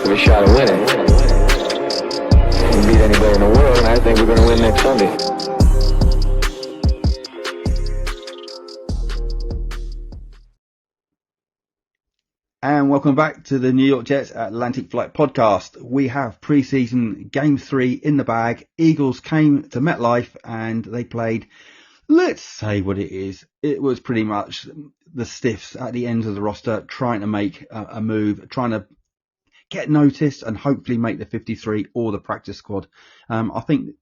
of a shot of winning. We can beat anybody in the world, and I think we're going to win next Sunday. And welcome back to the New York Jets Atlantic Flight podcast. We have preseason game 3 in the bag. Eagles came to MetLife and they played, let's say what it is. It was pretty much the stiffs at the end of the roster trying to make a move, trying to get noticed and hopefully make the 53 or the practice squad. I think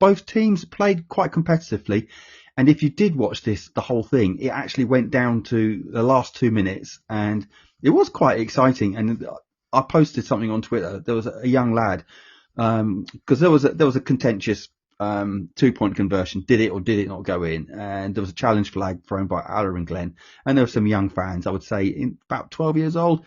both teams played quite competitively. And if you did watch the whole thing, it actually went down to the last 2 minutes and it was quite exciting. And I posted something on Twitter. There was a young lad, because there was a contentious, 2-point conversion. Did it or did it not go in? And there was a challenge flag thrown by Aller and Glenn. And there were some young fans, I would say about 12 years old,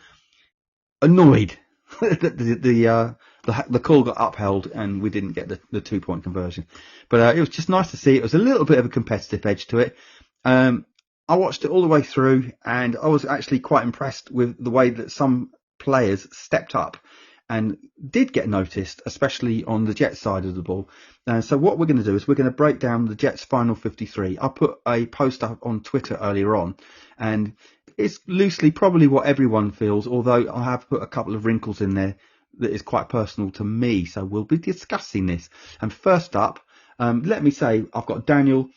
annoyed that the call got upheld and we didn't get the 2-point conversion. But it was just nice to see. It was a little bit of a competitive edge to it. I watched it all the way through and I was actually quite impressed with the way that some players stepped up and did get noticed, especially on the Jets side of the ball. So what we're going to do is we're going to break down the Jets final 53. I put a post up on Twitter earlier on and it's loosely probably what everyone feels, although I have put a couple of wrinkles in there that is quite personal to me. So we'll be discussing this. And first up, let me say I've got Daniel,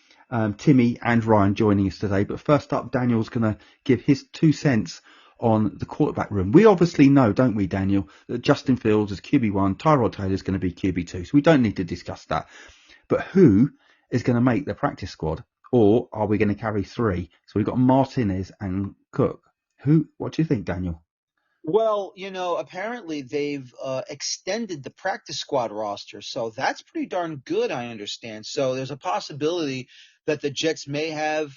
Timmy and Ryan joining us today. But first up, Daniel's going to give his 2 cents on the quarterback room. We obviously know, don't we, Daniel, that Justin Fields is QB1, Tyrod Taylor is going to be QB2. So we don't need to discuss that. But who is going to make the practice squad? Or are we going to carry 3? So we've got Martinez and Cook. What do you think, Daniel? Well, apparently they've extended the practice squad roster, so that's pretty darn good, I understand. So there's a possibility that the Jets may have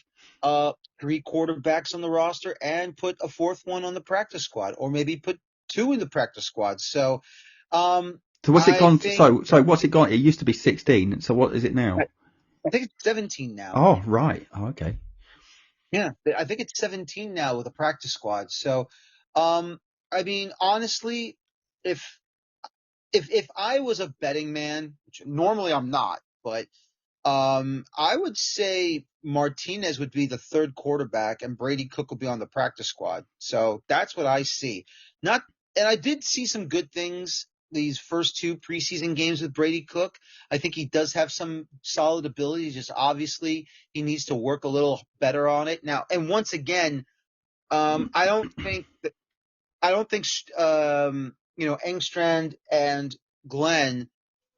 3 quarterbacks on the roster and put a 4th one on the practice squad, or maybe put 2 in the practice squad. So, so what's it gone? So what's it gone? It used to be 16. So what is it now? I think it's 17 now. Oh, right. Oh, okay. Yeah, I think it's 17 now with a practice squad. So, I mean, honestly, if I was a betting man, which normally I'm not, but I would say Martinez would be the 3rd quarterback and Brady Cook will be on the practice squad. So that's what I see. And I did see some good things these first 2 preseason games with Brady Cook. I think he does have some solid abilities. Just obviously he needs to work a little better on it now. And once again, I don't think Engstrand and Glenn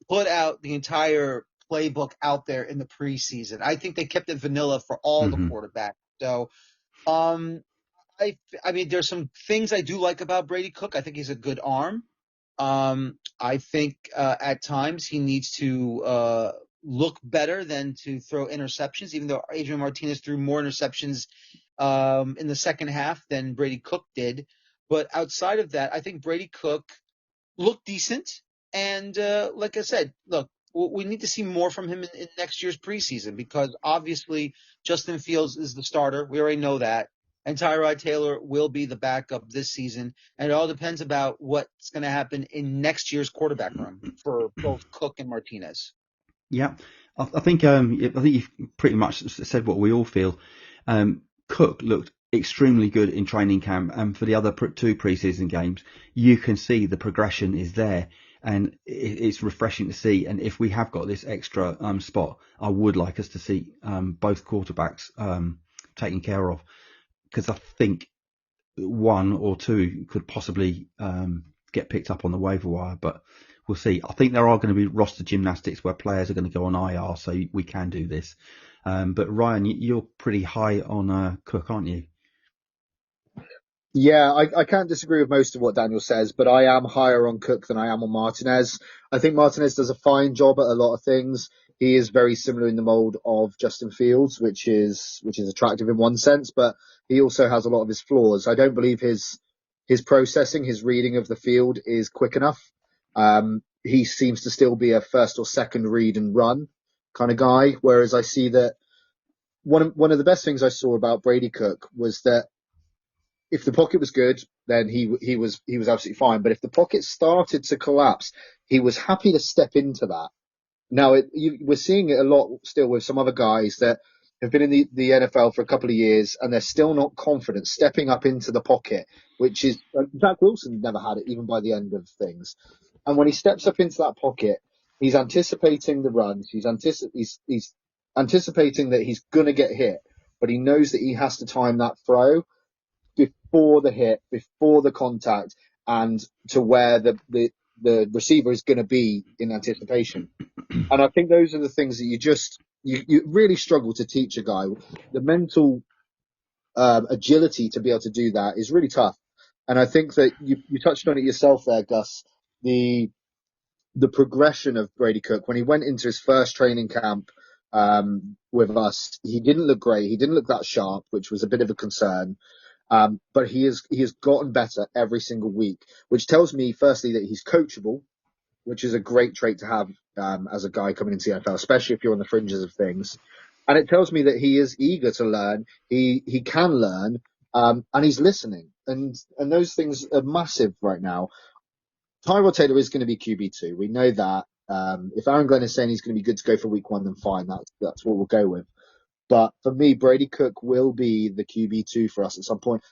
put out the entire playbook out there in the preseason. I think they kept it vanilla for all the quarterbacks. So, I mean, there's some things I do like about Brady Cook. I think he's a good arm. I think at times he needs to look better than to throw interceptions, even though Adrian Martinez threw more interceptions in the second half than Brady Cook did. But outside of that, I think Brady Cook looked decent. And like I said, look, we need to see more from him in next year's preseason because obviously Justin Fields is the starter. We already know that. And Tyrod Taylor will be the backup this season. And it all depends about what's going to happen in next year's quarterback room for both Cook and Martinez. Yeah, I think you've pretty much said what we all feel. Cook looked extremely good in training camp, and for the other 2 preseason games, you can see the progression is there, and it's refreshing to see. And if we have got this extra spot, I would like us to see both quarterbacks taken care of, because I think 1 or 2 could possibly get picked up on the waiver wire, but we'll see. I think there are going to be roster gymnastics where players are going to go on IR, so we can do this. But Ryan, you're pretty high on Cook, aren't you? Yeah, I can't disagree with most of what Daniel says, but I am higher on Cook than I am on Martinez. I think Martinez does a fine job at a lot of things. He is very similar in the mold of Justin Fields, which is attractive in one sense, but he also has a lot of his flaws. I don't believe his processing, his reading of the field is quick enough. He seems to still be a first or second read and run kind of guy, whereas I see that one of the best things I saw about Brady Cook was that if the pocket was good, then he was absolutely fine. But if the pocket started to collapse, he was happy to step into that. Now, we're seeing it a lot still with some other guys that have been in the NFL for a couple of years and they're still not confident stepping up into the pocket, which is Zach Wilson never had it even by the end of things. And when he steps up into that pocket, he's anticipating the runs. He's anticipating that he's going to get hit, but he knows that he has to time that throw before the hit, before the contact, and to where the receiver is going to be in anticipation. And I think those are the things that you really struggle to teach a guy. The mental agility to be able to do that is really tough. And I think that you touched on it yourself there, Gus, the progression of Brady Cook. When he went into his first training camp with us, he didn't look great. He didn't look that sharp, which was a bit of a concern. But he has gotten better every single week, which tells me, firstly, that he's coachable, which is a great trait to have as a guy coming into the NFL, especially if you're on the fringes of things. And it tells me that he is eager to learn. He can learn, and he's listening. And those things are massive right now. Tyrod Taylor is going to be QB2. We know that. If Aaron Glenn is saying he's going to be good to go for week 1, then fine. That's what we'll go with. But for me, Brady Cook will be the QB2 for us at some point.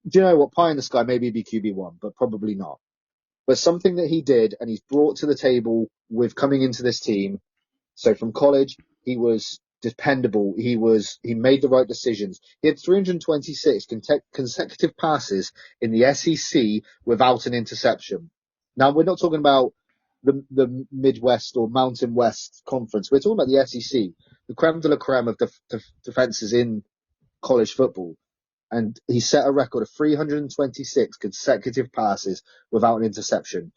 Do you know what? Pie in the sky, maybe he'd be QB1, but probably not. But something that he did and he's brought to the table with coming into this team. So from college, he was dependable. He made the right decisions. He had 326 consecutive passes in the SEC without an interception. Now, we're not talking about the Midwest or Mountain West Conference. We're talking about the SEC, the creme de la creme of defenses in college football. And he set a record of 326 consecutive passes without an interception.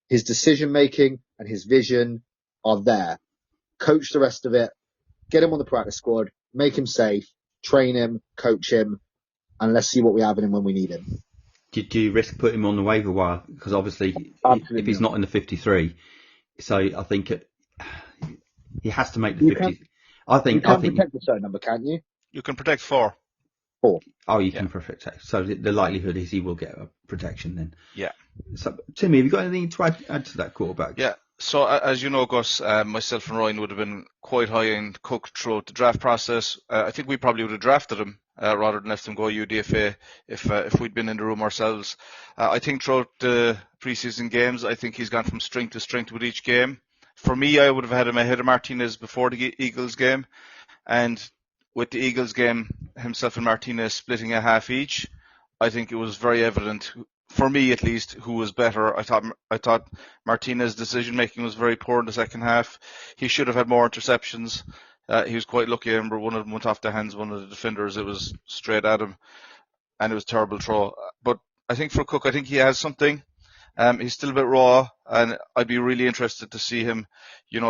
His decision-making and his vision are there. Coach the rest of it. Get him on the practice squad. Make him safe. Train him. Coach him. And let's see what we have in him when we need him. Do you risk putting him on the waiver wire? Because obviously, Absolutely if he's not in the 53, so I think he has to make the 50. You can protect the phone number, can't you? You can protect 4. Oh, you can protect. So the likelihood is he will get a protection then. Yeah. So, Timmy, have you got anything to add to that quarterback? Yeah. So as you know, Gus, myself and Ryan would have been quite high in Cook throughout the draft process. I think we probably would have drafted him rather than left him go UDFA if we'd been in the room ourselves. I think throughout the preseason games, I think he's gone from strength to strength with each game. For me, I would have had him ahead of Martinez before the Eagles game, and with the Eagles game, himself and Martinez splitting a half each, I think it was very evident, for me at least, who was better. I thought Martinez's decision making was very poor in the second half. He should have had more interceptions. He was quite lucky. I remember one of them went off the hands of one of the defenders. It was straight at him, and it was a terrible throw. But I think for Cook, I think he has something. He's still a bit raw, and I'd be really interested to see him,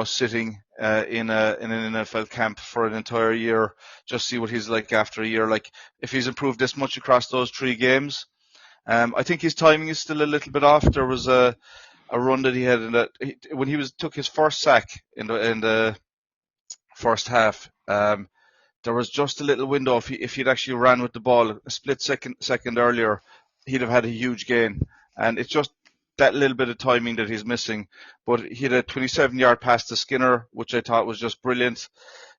sitting in an NFL camp for an entire year, just see what he's like after a year. Like, if he's improved this much across those 3 games, I think his timing is still a little bit off. There was a run that he had when he took his first sack in the first half. There was just a little window. If he'd actually ran with the ball a split second earlier, he'd have had a huge gain. And it's just that little bit of timing that he's missing. But he had a 27-yard pass to Skinner, which I thought was just brilliant.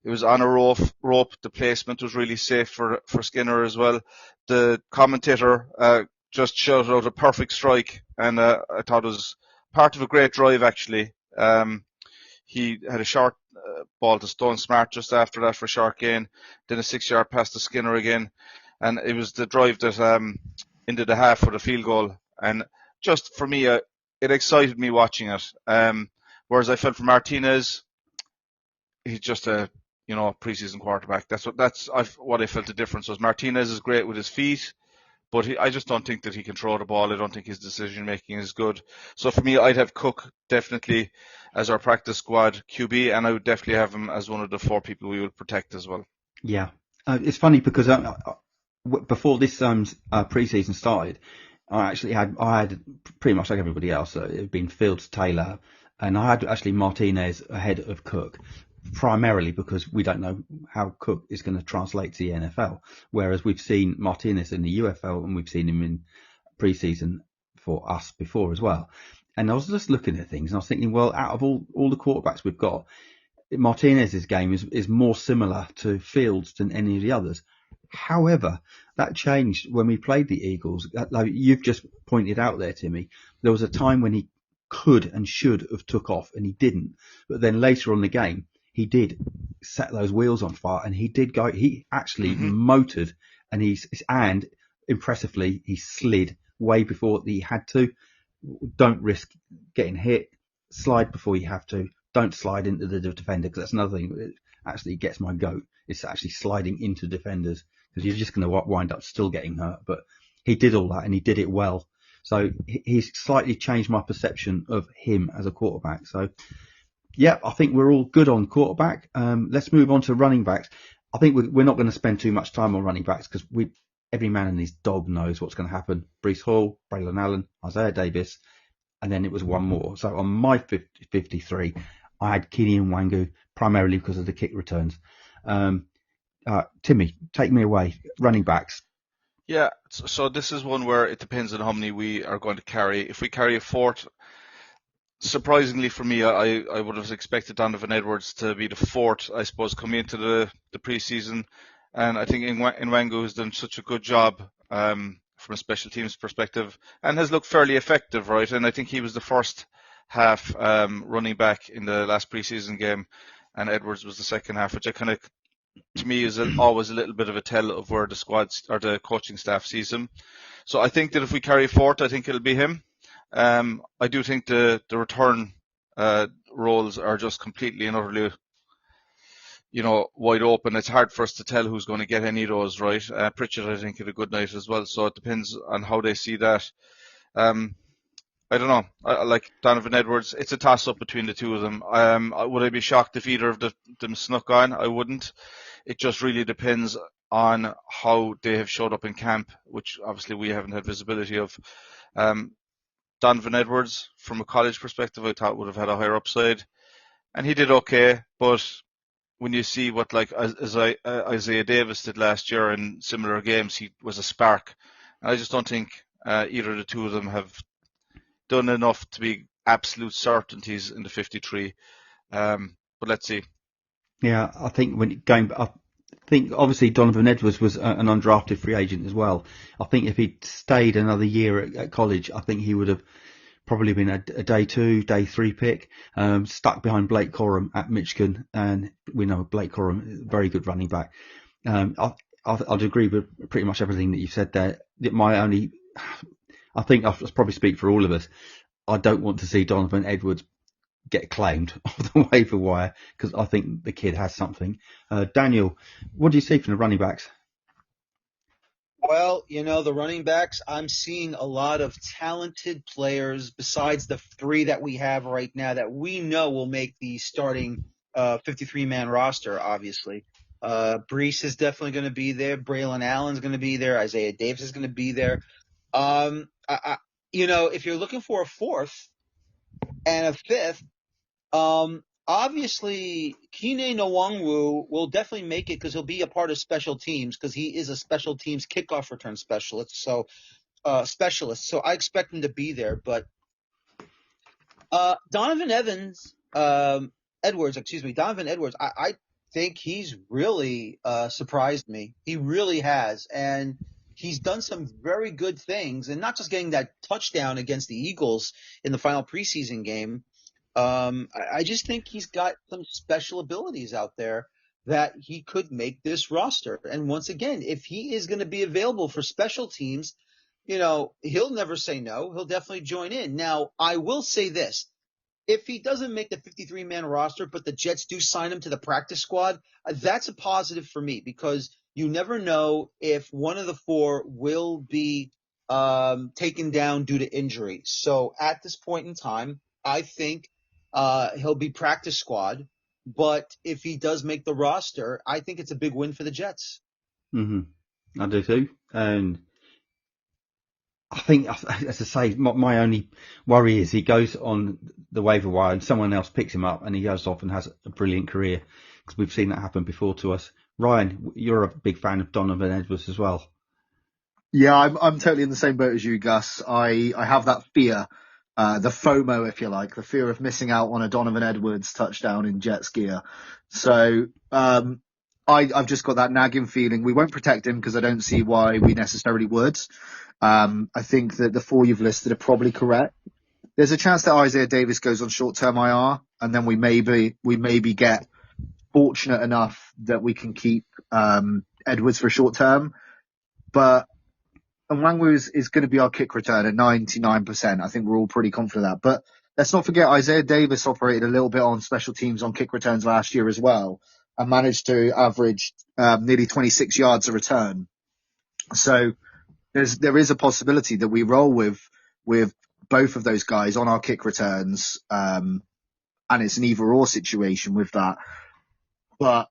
It was on a rope. The placement was really safe for Skinner as well. The commentator just shouted out a perfect strike, and I thought it was part of a great drive, actually. He had a short ball to Stone Smart just after that for a short gain, then a 6-yard pass to Skinner again, and it was the drive that ended the half with a field goal. And just for me, it excited me watching it. Whereas I felt for Martinez, he's just a preseason quarterback. That's what I felt the difference was. Martinez is great with his feet, but I just don't think that he can throw the ball. I don't think his decision making is good. So for me, I'd have Cook definitely as our practice squad QB, and I would definitely have him as one of the 4 people we would protect as well. Yeah, it's funny because before this preseason started, I had pretty much like everybody else. It had been Fields, Taylor, and I had actually Martinez ahead of Cook, primarily because we don't know how Cook is going to translate to the NFL. Whereas we've seen Martinez in the UFL and we've seen him in pre-season for us before as well. And I was just looking at things and I was thinking, well, out of all the quarterbacks we've got, Martinez's game is more similar to Fields than any of the others. However, that changed when we played the Eagles. Like you've just pointed out there, Timmy, there was a time when he could and should have took off and he didn't. But then later on in the game, he did set those wheels on fire and he did go, he actually motored and impressively, he slid way before he had to. Don't risk getting hit. Slide before you have to. Don't slide into the defender, because that's another thing that actually gets my goat. It's actually sliding into defenders, because you're just going to wind up still getting hurt. But he did all that and he did it well. So he's slightly changed my perception of him as a quarterback. So yeah, I think we're all good on quarterback. Let's move on to running backs. I think we're not going to spend too much time on running backs because every man and his dog knows what's going to happen. Breece Hall, Braylon Allen, Isaiah Davis, and then it was one more. So on my 53, I had Keeney and Wangu primarily because of the kick returns. Timmy, take me away. Running backs. Yeah, so this is one where it depends on how many we are going to carry. If we carry a fourth, surprisingly for me, I would have expected Donovan Edwards to be the fourth, I suppose, coming into the preseason. And I think Nwangu has done such a good job from a special teams perspective and has looked fairly effective, right? And I think he was the first half running back in the last preseason game, and Edwards was the second half, which I kind of, to me, is always a little bit of a tell of where the squad or the coaching staff sees him. So I think that if we carry forth, I think it'll be him. I do think the return roles are just completely and utterly, wide open. It's hard for us to tell who's going to get any of those, right? Pritchard, I think, had a good night as well. So it depends on how they see that. I don't know. I like Donovan Edwards. It's a toss-up between the two of them. Would I be shocked if either of them snuck on? I wouldn't. It just really depends on how they have showed up in camp, which obviously we haven't had visibility of. Donovan Edwards, from a college perspective, I thought would have had a higher upside, and he did okay. But when you see what Isaiah Davis did last year in similar games, he was a spark. And I just don't think either of the two of them have done enough to be absolute certainties in the 53. But let's see. Yeah, I think obviously Donovan Edwards was an undrafted free agent as well. I think if he'd stayed another year at college, I think he would have probably been a day 2, day 3 pick, stuck behind Blake Corum at Michigan. And we know Blake Corum is a very good running back. I'd agree with pretty much everything that you said there. I think I'll probably speak for all of us. I don't want to see Donovan Edwards get claimed off the waiver wire because I think the kid has something. Daniel, what do you see from the running backs? Well, the running backs, I'm seeing a lot of talented players besides the 3 that we have right now that we know will make the starting 53-man roster, obviously. Breece is definitely going to be there. Braylon Allen's going to be there. Isaiah Davis is going to be there. If you're looking for a 4th and a 5th, obviously Keeney Nwangwu will definitely make it because he'll be a part of special teams because he is a special teams kickoff return specialist. So I expect him to be there. But Donovan Edwards, I think he's really surprised me. He really has, and he's done some very good things, and not just getting that touchdown against the Eagles in the final preseason game. I just think he's got some special abilities out there that he could make this roster. And once again, if he is going to be available for special teams, he'll never say no. He'll definitely join in. Now, I will say this. If he doesn't make the 53-man roster, but the Jets do sign him to the practice squad, that's a positive for me because you never know if one of the 4 will be taken down due to injury. So at this point in time, I think he'll be practice squad. But if he does make the roster, I think it's a big win for the Jets. Mm-hmm. I do too. And I think, as I say, my only worry is he goes on the waiver wire and someone else picks him up and he goes off and has a brilliant career because we've seen that happen before to us. Ryan, you're a big fan of Donovan Edwards as well. Yeah, I'm totally in the same boat as you, Gus. I have that fear, the FOMO, if you like, the fear of missing out on a Donovan Edwards touchdown in Jets gear. So I've just got that nagging feeling we won't protect him because I don't see why we necessarily would. I think that the four you've listed are probably correct. There's a chance that Isaiah Davis goes on short-term IR, and then we maybe get fortunate enough that we can keep Edwards for short term. But Nwangwu is going to be our kick return at 99%. I think we're all pretty confident of that. But let's not forget Isaiah Davis operated a little bit on special teams on kick returns last year as well, and managed to average nearly 26 yards a return. So there is a possibility that we roll with both of those guys on our kick returns, and it's an either or situation with that. But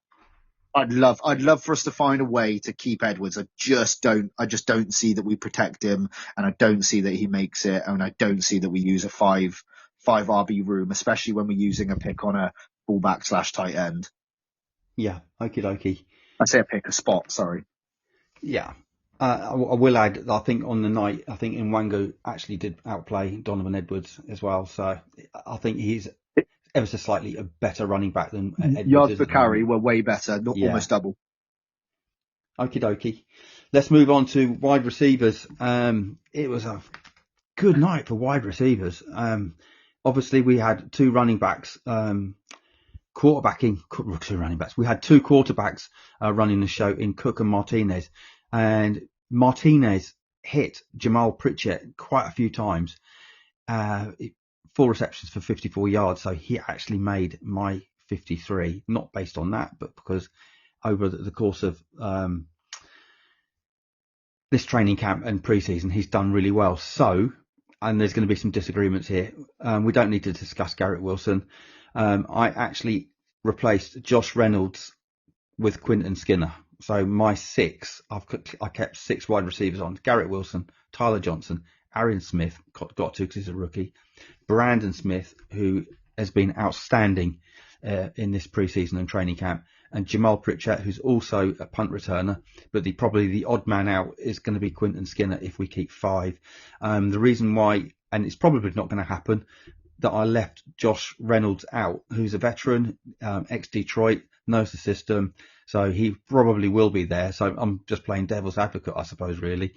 I'd love for us to find a way to keep Edwards. I just don't see that we protect him, and I don't see that he makes it, and I don't see that we use a five RB room, especially when we're using a pick on a fullback / tight end. Yeah, okie dokie. I say a pick, a spot, sorry. Yeah. I will add, I think on the night, I think Nwangwu actually did outplay Donovan Edwards as well. So I think he's ever so slightly a better running back than Edwards. Yards per carry were way better, almost double. Okie dokie. Let's move on to wide receivers. It was a good night for wide receivers. Obviously, we had two running backs quarterbacking. Two running backs. We had two quarterbacks running the show in Cook and Martinez. And Martinez hit Jamal Pritchett quite a few times. 4 receptions for 54 yards. So he actually made my 53, not based on that, but because over the course of this training camp and preseason, he's done really well. So, and there's going to be some disagreements here. We don't need to discuss Garrett Wilson. I actually replaced Josh Reynolds with Quinton Skinner. So my 6, I kept 6 wide receivers on: Garrett Wilson, Tyler Johnson, Arian Smith, got to because he's a rookie, Brandon Smith, who has been outstanding in this preseason and training camp, and Jamal Pritchett, who's also a punt returner, but probably the odd man out is going to be Quinton Skinner if we keep 5. The reason why, and it's probably not going to happen, that I left Josh Reynolds out, who's a veteran, ex-Detroit, knows the system, so he probably will be there. So I'm just playing devil's advocate, I suppose, really.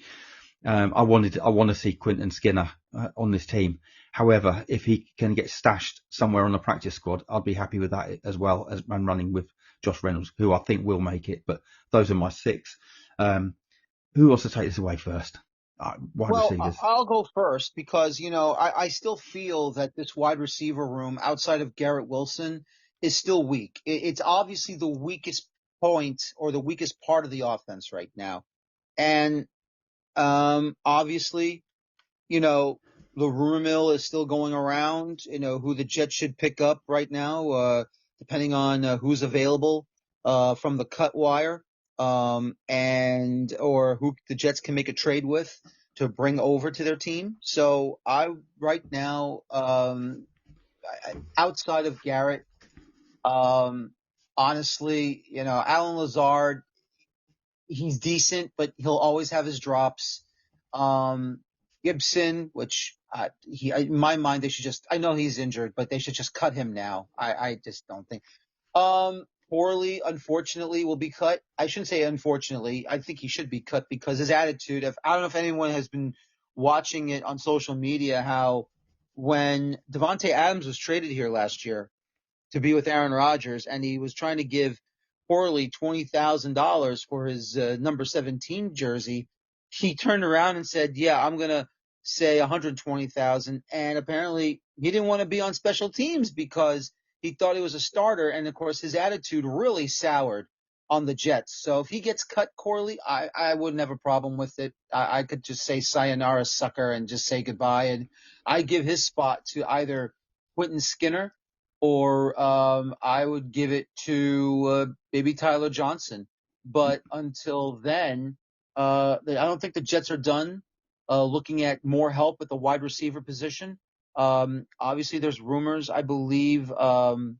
I want to see Quinton Skinner on this team. However, if he can get stashed somewhere on the practice squad, I'll be happy with that as well as I'm running with Josh Reynolds, who I think will make it. But those are my 6. Who wants to take this away first? Wide receivers. I'll go first because, I still feel that this wide receiver room outside of Garrett Wilson is still weak. It's obviously the weakest point or the weakest part of the offense right now. And obviously, the rumor mill is still going around, who the Jets should pick up right now, depending on who's available from the cut wire, and or who the Jets can make a trade with to bring over to their team. So right now, outside of Garrett, honestly, Alan Lazard, he's decent, but he'll always have his drops. Gibson, which in my mind, they should I know he's injured, but they should just cut him now. I just don't think. Corley, unfortunately, will be cut. I shouldn't say unfortunately. I think he should be cut because his attitude, I don't know if anyone has been watching it on social media, how when Devontae Adams was traded here last year to be with Aaron Rodgers, and he was trying to give Corley $20,000 for his number 17 jersey, he turned around and said, yeah, I'm going to say $120,000. And apparently he didn't want to be on special teams because he thought he was a starter. And of course, his attitude really soured on the Jets. So if he gets cut, Corley, I wouldn't have a problem with it. I could just say sayonara, sucker, and just say goodbye. And I give his spot to either Quinton Skinner or I would give it to maybe Tyler Johnson. But until then, I don't think the Jets are done looking at more help at the wide receiver position. Obviously, there's rumors, I believe, from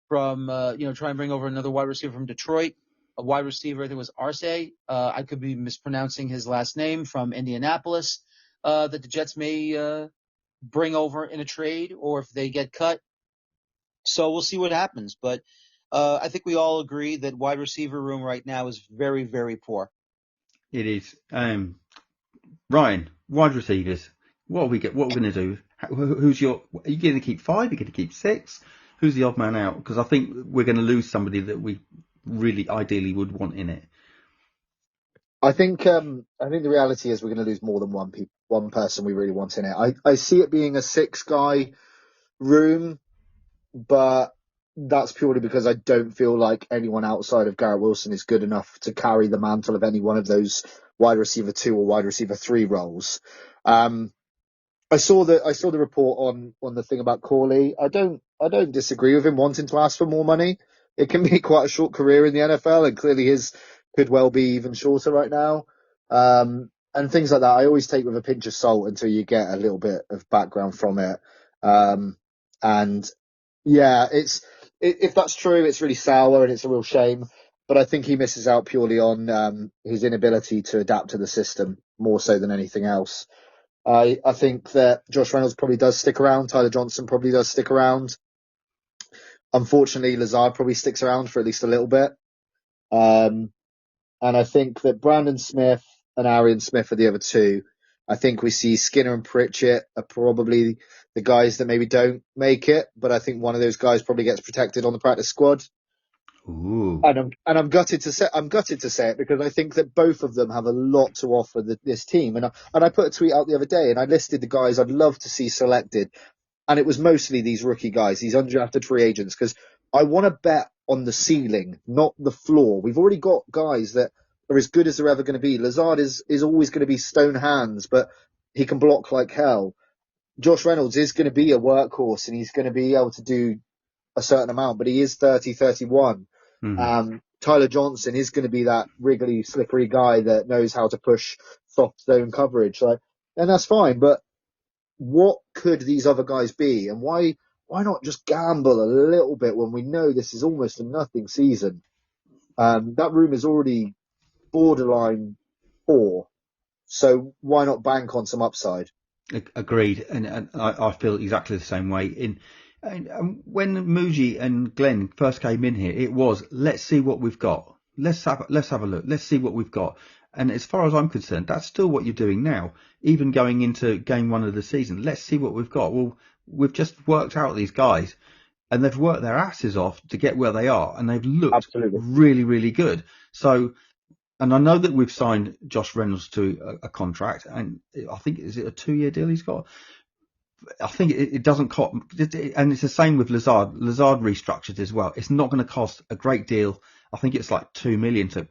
trying to bring over another wide receiver from Detroit. a wide receiver, I think it was Arce. I could be mispronouncing his last name, from Indianapolis, that the Jets may bring over in a trade, or if they get cut. So we'll see what happens. But I think we all agree that wide receiver room right now is very, very poor. It is. Ryan, wide receivers. What are we going to do? Who's are you going to keep 5? Are you going to keep 6? Who's the odd man out? Because I think we're going to lose somebody that we really ideally would want in it. I think the reality is we're going to lose more than one person we really want in it. I see it being a 6-guy room, but that's purely because I don't feel like anyone outside of Garrett Wilson is good enough to carry the mantle of any one of those wide receiver 2 or wide receiver 3 roles. I saw the report on the thing about Corley. I don't disagree with him wanting to ask for more money. It can be quite a short career in the NFL, and clearly his could well be even shorter right now. And things like that, I always take with a pinch of salt until you get a little bit of background from it. And yeah, if that's true, it's really sour and it's a real shame. But I think he misses out purely on his inability to adapt to the system more so than anything else. I think that Josh Reynolds probably does stick around. Tyler Johnson probably does stick around. Unfortunately, Lazard probably sticks around for at least a little bit. And I think that Brandon Smith and Arian Smith are the other two. I think we see Skinner and Pritchett are probably the guys that maybe don't make it, but I think one of those guys probably gets protected on the practice squad. Ooh. And I'm gutted to say it because I think that both of them have a lot to offer this team. And I put a tweet out the other day and I listed the guys I'd love to see selected, and it was mostly these rookie guys, these undrafted free agents, because I want to bet on the ceiling, not the floor. We've already got guys that are as good as they're ever going to be. Lazard is always going to be stone hands, but he can block like hell. Josh Reynolds is going to be a workhorse and he's going to be able to do a certain amount, but he is 30, 31. Mm-hmm. Tyler Johnson is going to be that wriggly, slippery guy that knows how to push soft zone coverage. And that's fine, but what could these other guys be? And why not just gamble a little bit when we know this is almost a nothing season? That room is already borderline poor. So why not bank on some upside? Agreed. And I feel exactly the same way. And when Muji and Glenn first came in here, it was, let's see what we've got. Let's have a look. Let's see what we've got. And as far as I'm concerned, that's still what you're doing now. Even going into game 1 of the season, let's see what we've got. Well, we've just worked out these guys and they've worked their asses off to get where they are. And they've looked Absolutely. Really, really good. So, and I know that we've signed Josh Reynolds to a contract, and I think, is it a 2-year deal he's got? I think it doesn't cost, and it's the same with Lazard. Lazard restructured as well. It's not going to cost a great deal. I think it's like $2 million to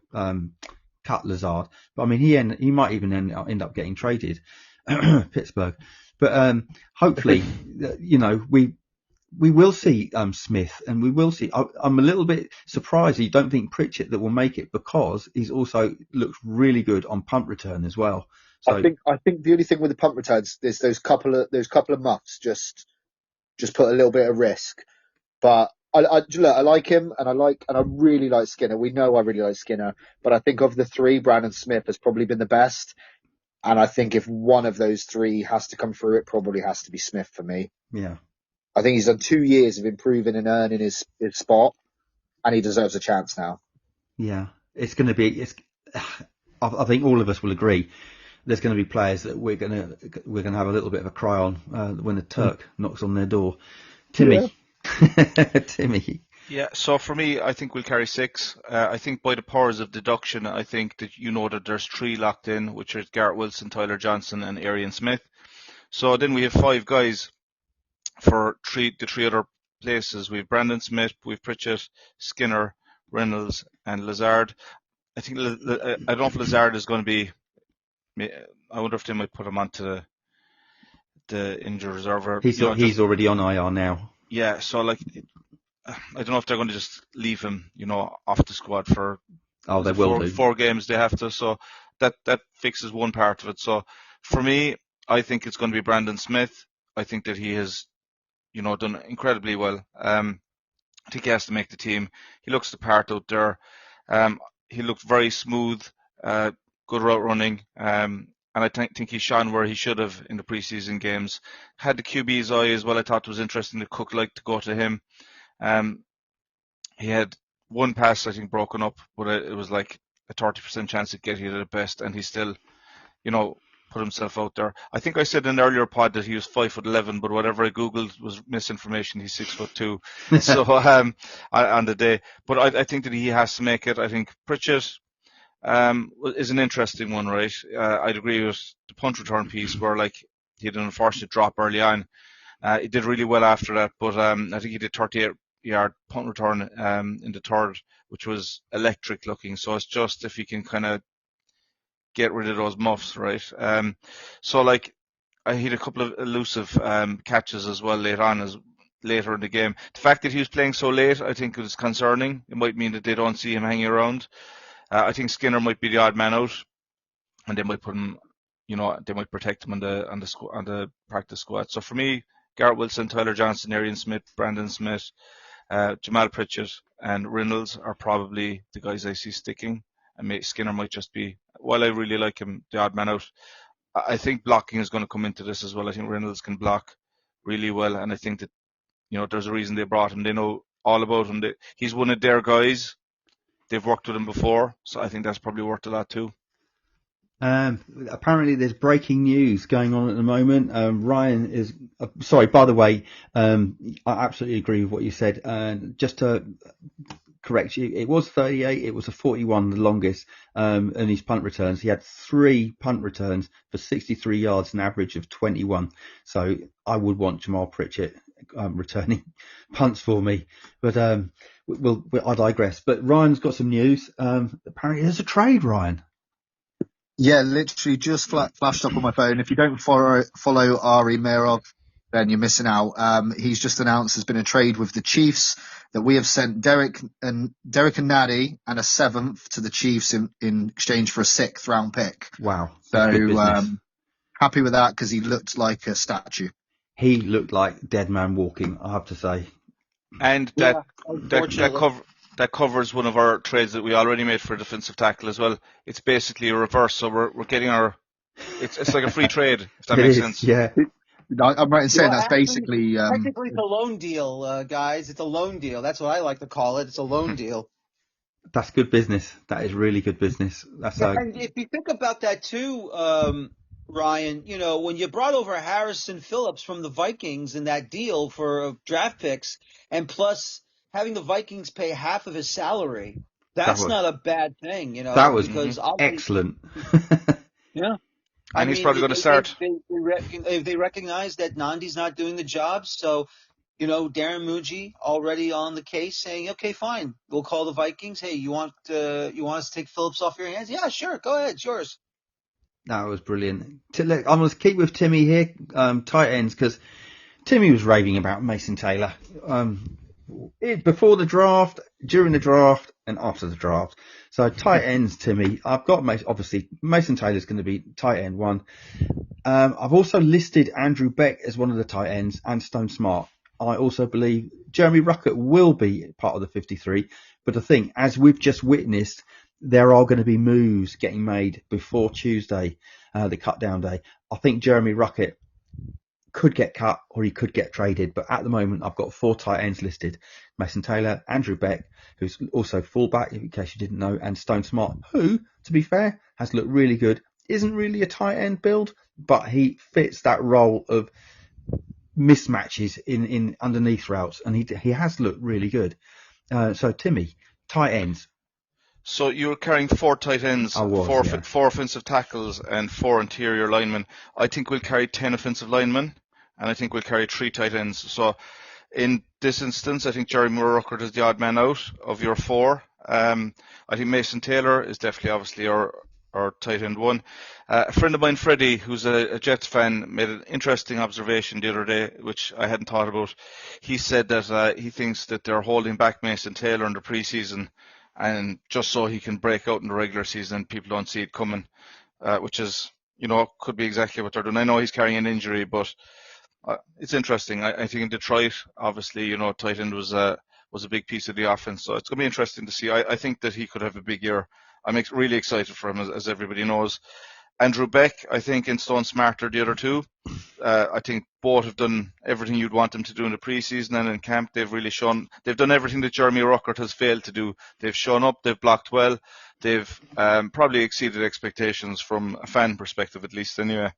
cut Lazard, but I mean he might even end up getting traded, Pittsburgh. But hopefully, we will see Smith, and we will see. I'm a little bit surprised you don't think Pritchett that will make it, because he's also looked really good on punt return as well. So, I think the only thing with the punt returns is those couple of muffs just put a little bit of risk. But I like him, and I really like Skinner. We know I really like Skinner, but I think of the 3, Brandon Smith has probably been the best. And I think if one of those 3 has to come through, it probably has to be Smith for me. Yeah. I think he's done 2 years of improving and earning his spot, and he deserves a chance now. Yeah, it's going to be. I think all of us will agree. There's going to be players that we're going to have a little bit of a cry on when the Turk knocks on their door. Timmy, yeah. Timmy. Yeah, so for me, I think we'll carry 6. I think by the powers of deduction, I think that that there's 3 locked in, which are Garrett Wilson, Tyler Johnson, and Arian Smith. So then we have 5 guys for the 3 other places. We have Brandon Smith, we have Pritchett, Skinner, Reynolds, and Lazard. I think I don't know if Lazard is going to be. I wonder if they might put him onto the injured reserve. He's already on IR now. Yeah, so I don't know if they're going to just leave him, off the squad for they will do 4 games. They have to, so that fixes one part of it. So for me, I think it's going to be Brandon Smith. I think that he has, done incredibly well. I think he has to make the team. He looks the part out there. he looked very smooth, good route running, and I think he shone where he should have in the preseason games. Had the QB's eye as well. I thought it was interesting that Cook liked to go to him. He had one pass, I think, broken up, but it was like a 30% chance of getting it at best, and he still, put himself out there. I think I said in an earlier pod that he was 5'11", but whatever I googled was misinformation. He's 6'2". So on the day, but I think that he has to make it. I think Pritchett is an interesting one, right? I'd agree with the punt return piece where like he had an unfortunate drop early on. He did really well after that, but I think he did 38-yard punt return in the third, which was electric looking. So it's just if he can kind of get rid of those muffs, right? So like I hit a couple of elusive catches as well later in the game. The fact that he was playing so late, I think, was concerning. It might mean that they don't see him hanging around. I think Skinner might be the odd man out, and they might put him, they might protect him on the practice squad. So for me, Garrett Wilson, Tyler Johnson, Arian Smith, Brandon Smith, Jamal Pritchett, and Reynolds are probably the guys I see sticking. And Skinner might just be, while I really like him, the odd man out. I think blocking is going to come into this as well. I think Reynolds can block really well, and I think that there's a reason they brought him. They know all about him. He's one of their guys. They've worked with him before, so I think that's probably worth a lot too. Apparently there's breaking news going on at the moment. Ryan is sorry, by the way, I absolutely agree with what you said. Just to correct you, it was 38, it was a 41, the longest, in his punt returns. He had 3 punt returns for 63 yards, an average of 21. So I would want Jamal Pritchett returning punts for me, but I digress. But Ryan's got some news. Apparently there's a trade, Ryan. Yeah, literally just flashed up on my phone. If you don't follow Ari Merov, then you're missing out. He's just announced there's been a trade with the Chiefs that we have sent Derek and Nady and a 7th to the Chiefs in exchange for a 6th round pick. Wow. So happy with that because he looked like a statue. He looked like dead man walking, I have to say. And that covers one of our trades that we already made for a defensive tackle as well. It's basically a reverse, so we're getting it's like a free trade, if that makes sense. Yeah. I'm right in saying that's basically... technically it's a loan deal, guys. It's a loan deal. That's what I like to call it. It's a loan deal. That's good business. That is really good business. And if you think about that too, Ryan, when you brought over Harrison Phillips from the Vikings in that deal for draft picks, and plus having the Vikings pay half of his salary, that's not a bad thing, That was excellent. Yeah. And he's probably going to start. They recognize that Nandi's not doing the job, so Darren Muji already on the case saying, okay, fine, we'll call the Vikings. Hey, you want us to take Phillips off your hands? Yeah, sure, go ahead, it's yours. That was brilliant. I'm going to keep with Timmy here, tight ends, because Timmy was raving about Mason Taylor before the draft, during the draft, and after the draft. So tight ends, Timmy. I've got obviously Mason Taylor's going to be tight end 1. I've also listed Andrew Beck as one of the tight ends and Stone Smart. I also believe Jeremy Ruckert will be part of the 53. But I think, as we've just witnessed, there are going to be moves getting made before Tuesday, the cut down day. I think Jeremy Ruckert could get cut or he could get traded. But at the moment, I've got 4 tight ends listed. Mason Taylor, Andrew Beck, who's also fullback, in case you didn't know, and Stone Smart, who, to be fair, has looked really good. Isn't really a tight end build, but he fits that role of mismatches in underneath routes, and he has looked really good. So Timmy, tight ends. So you were carrying 4 tight ends, four offensive tackles, and 4 interior linemen. I think we'll carry 10 offensive linemen, and I think we'll carry 3 tight ends. So in this instance, I think Jeremy Ruckert is the odd man out of your 4. I think Mason Taylor is definitely obviously our tight end 1. A friend of mine, Freddie, who's a Jets fan, made an interesting observation the other day, which I hadn't thought about. He said that he thinks that they're holding back Mason Taylor in the preseason, and just so he can break out in the regular season and people don't see it coming, which is, could be exactly what they're doing. I know he's carrying an injury, but it's interesting. I think in Detroit, obviously, tight end was was a big piece of the offense. So it's going to be interesting to see. I think that he could have a big year. I'm really excited for him, as everybody knows. Andrew Beck, I think, and Stone Smart are the other two. I think both have done everything you'd want them to do in the preseason and in camp. They've really shown they've done everything that Jeremy Ruckert has failed to do. They've shown up, they've blocked well, they've probably exceeded expectations from a fan perspective, at least anyway.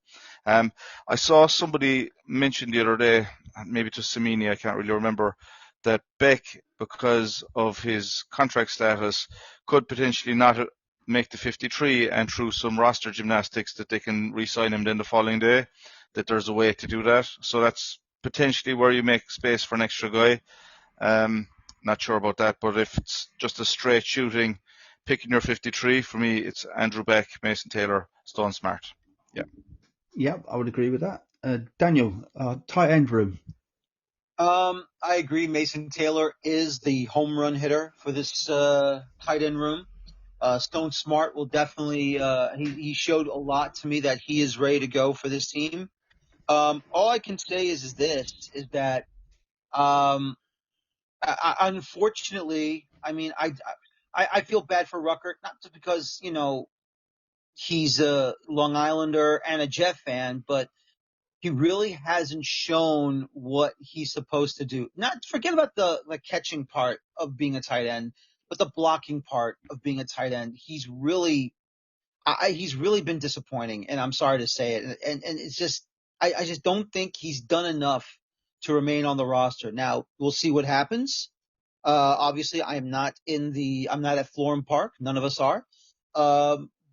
I saw somebody mention the other day, maybe to Samini, I can't really remember, that Beck, because of his contract status, could potentially not make the 53, and through some roster gymnastics that they can re-sign him then the following day, that there's a way to do that. So that's potentially where you make space for an extra guy. Not sure about that, but if it's just a straight shooting, picking your 53, for me, it's Andrew Beck, Mason Taylor, Stone Smart. Yeah. Yeah, I would agree with that. Daniel, tight end room. I agree. Mason Taylor is the home run hitter for this tight end room. Stone Smart will definitely, he showed a lot to me that he is ready to go for this team. All I can say is that, unfortunately, I mean, I feel bad for Ruckert, not just because, he's a Long Islander and a Jet fan, but he really hasn't shown what he's supposed to do. Not forget about the catching part of being a tight end, but the blocking part of being a tight end. He's really been disappointing, and I'm sorry to say it. And it's just I just don't think he's done enough to remain on the roster. Now we'll see what happens. Obviously, I'm not at Florham Park. None of us are.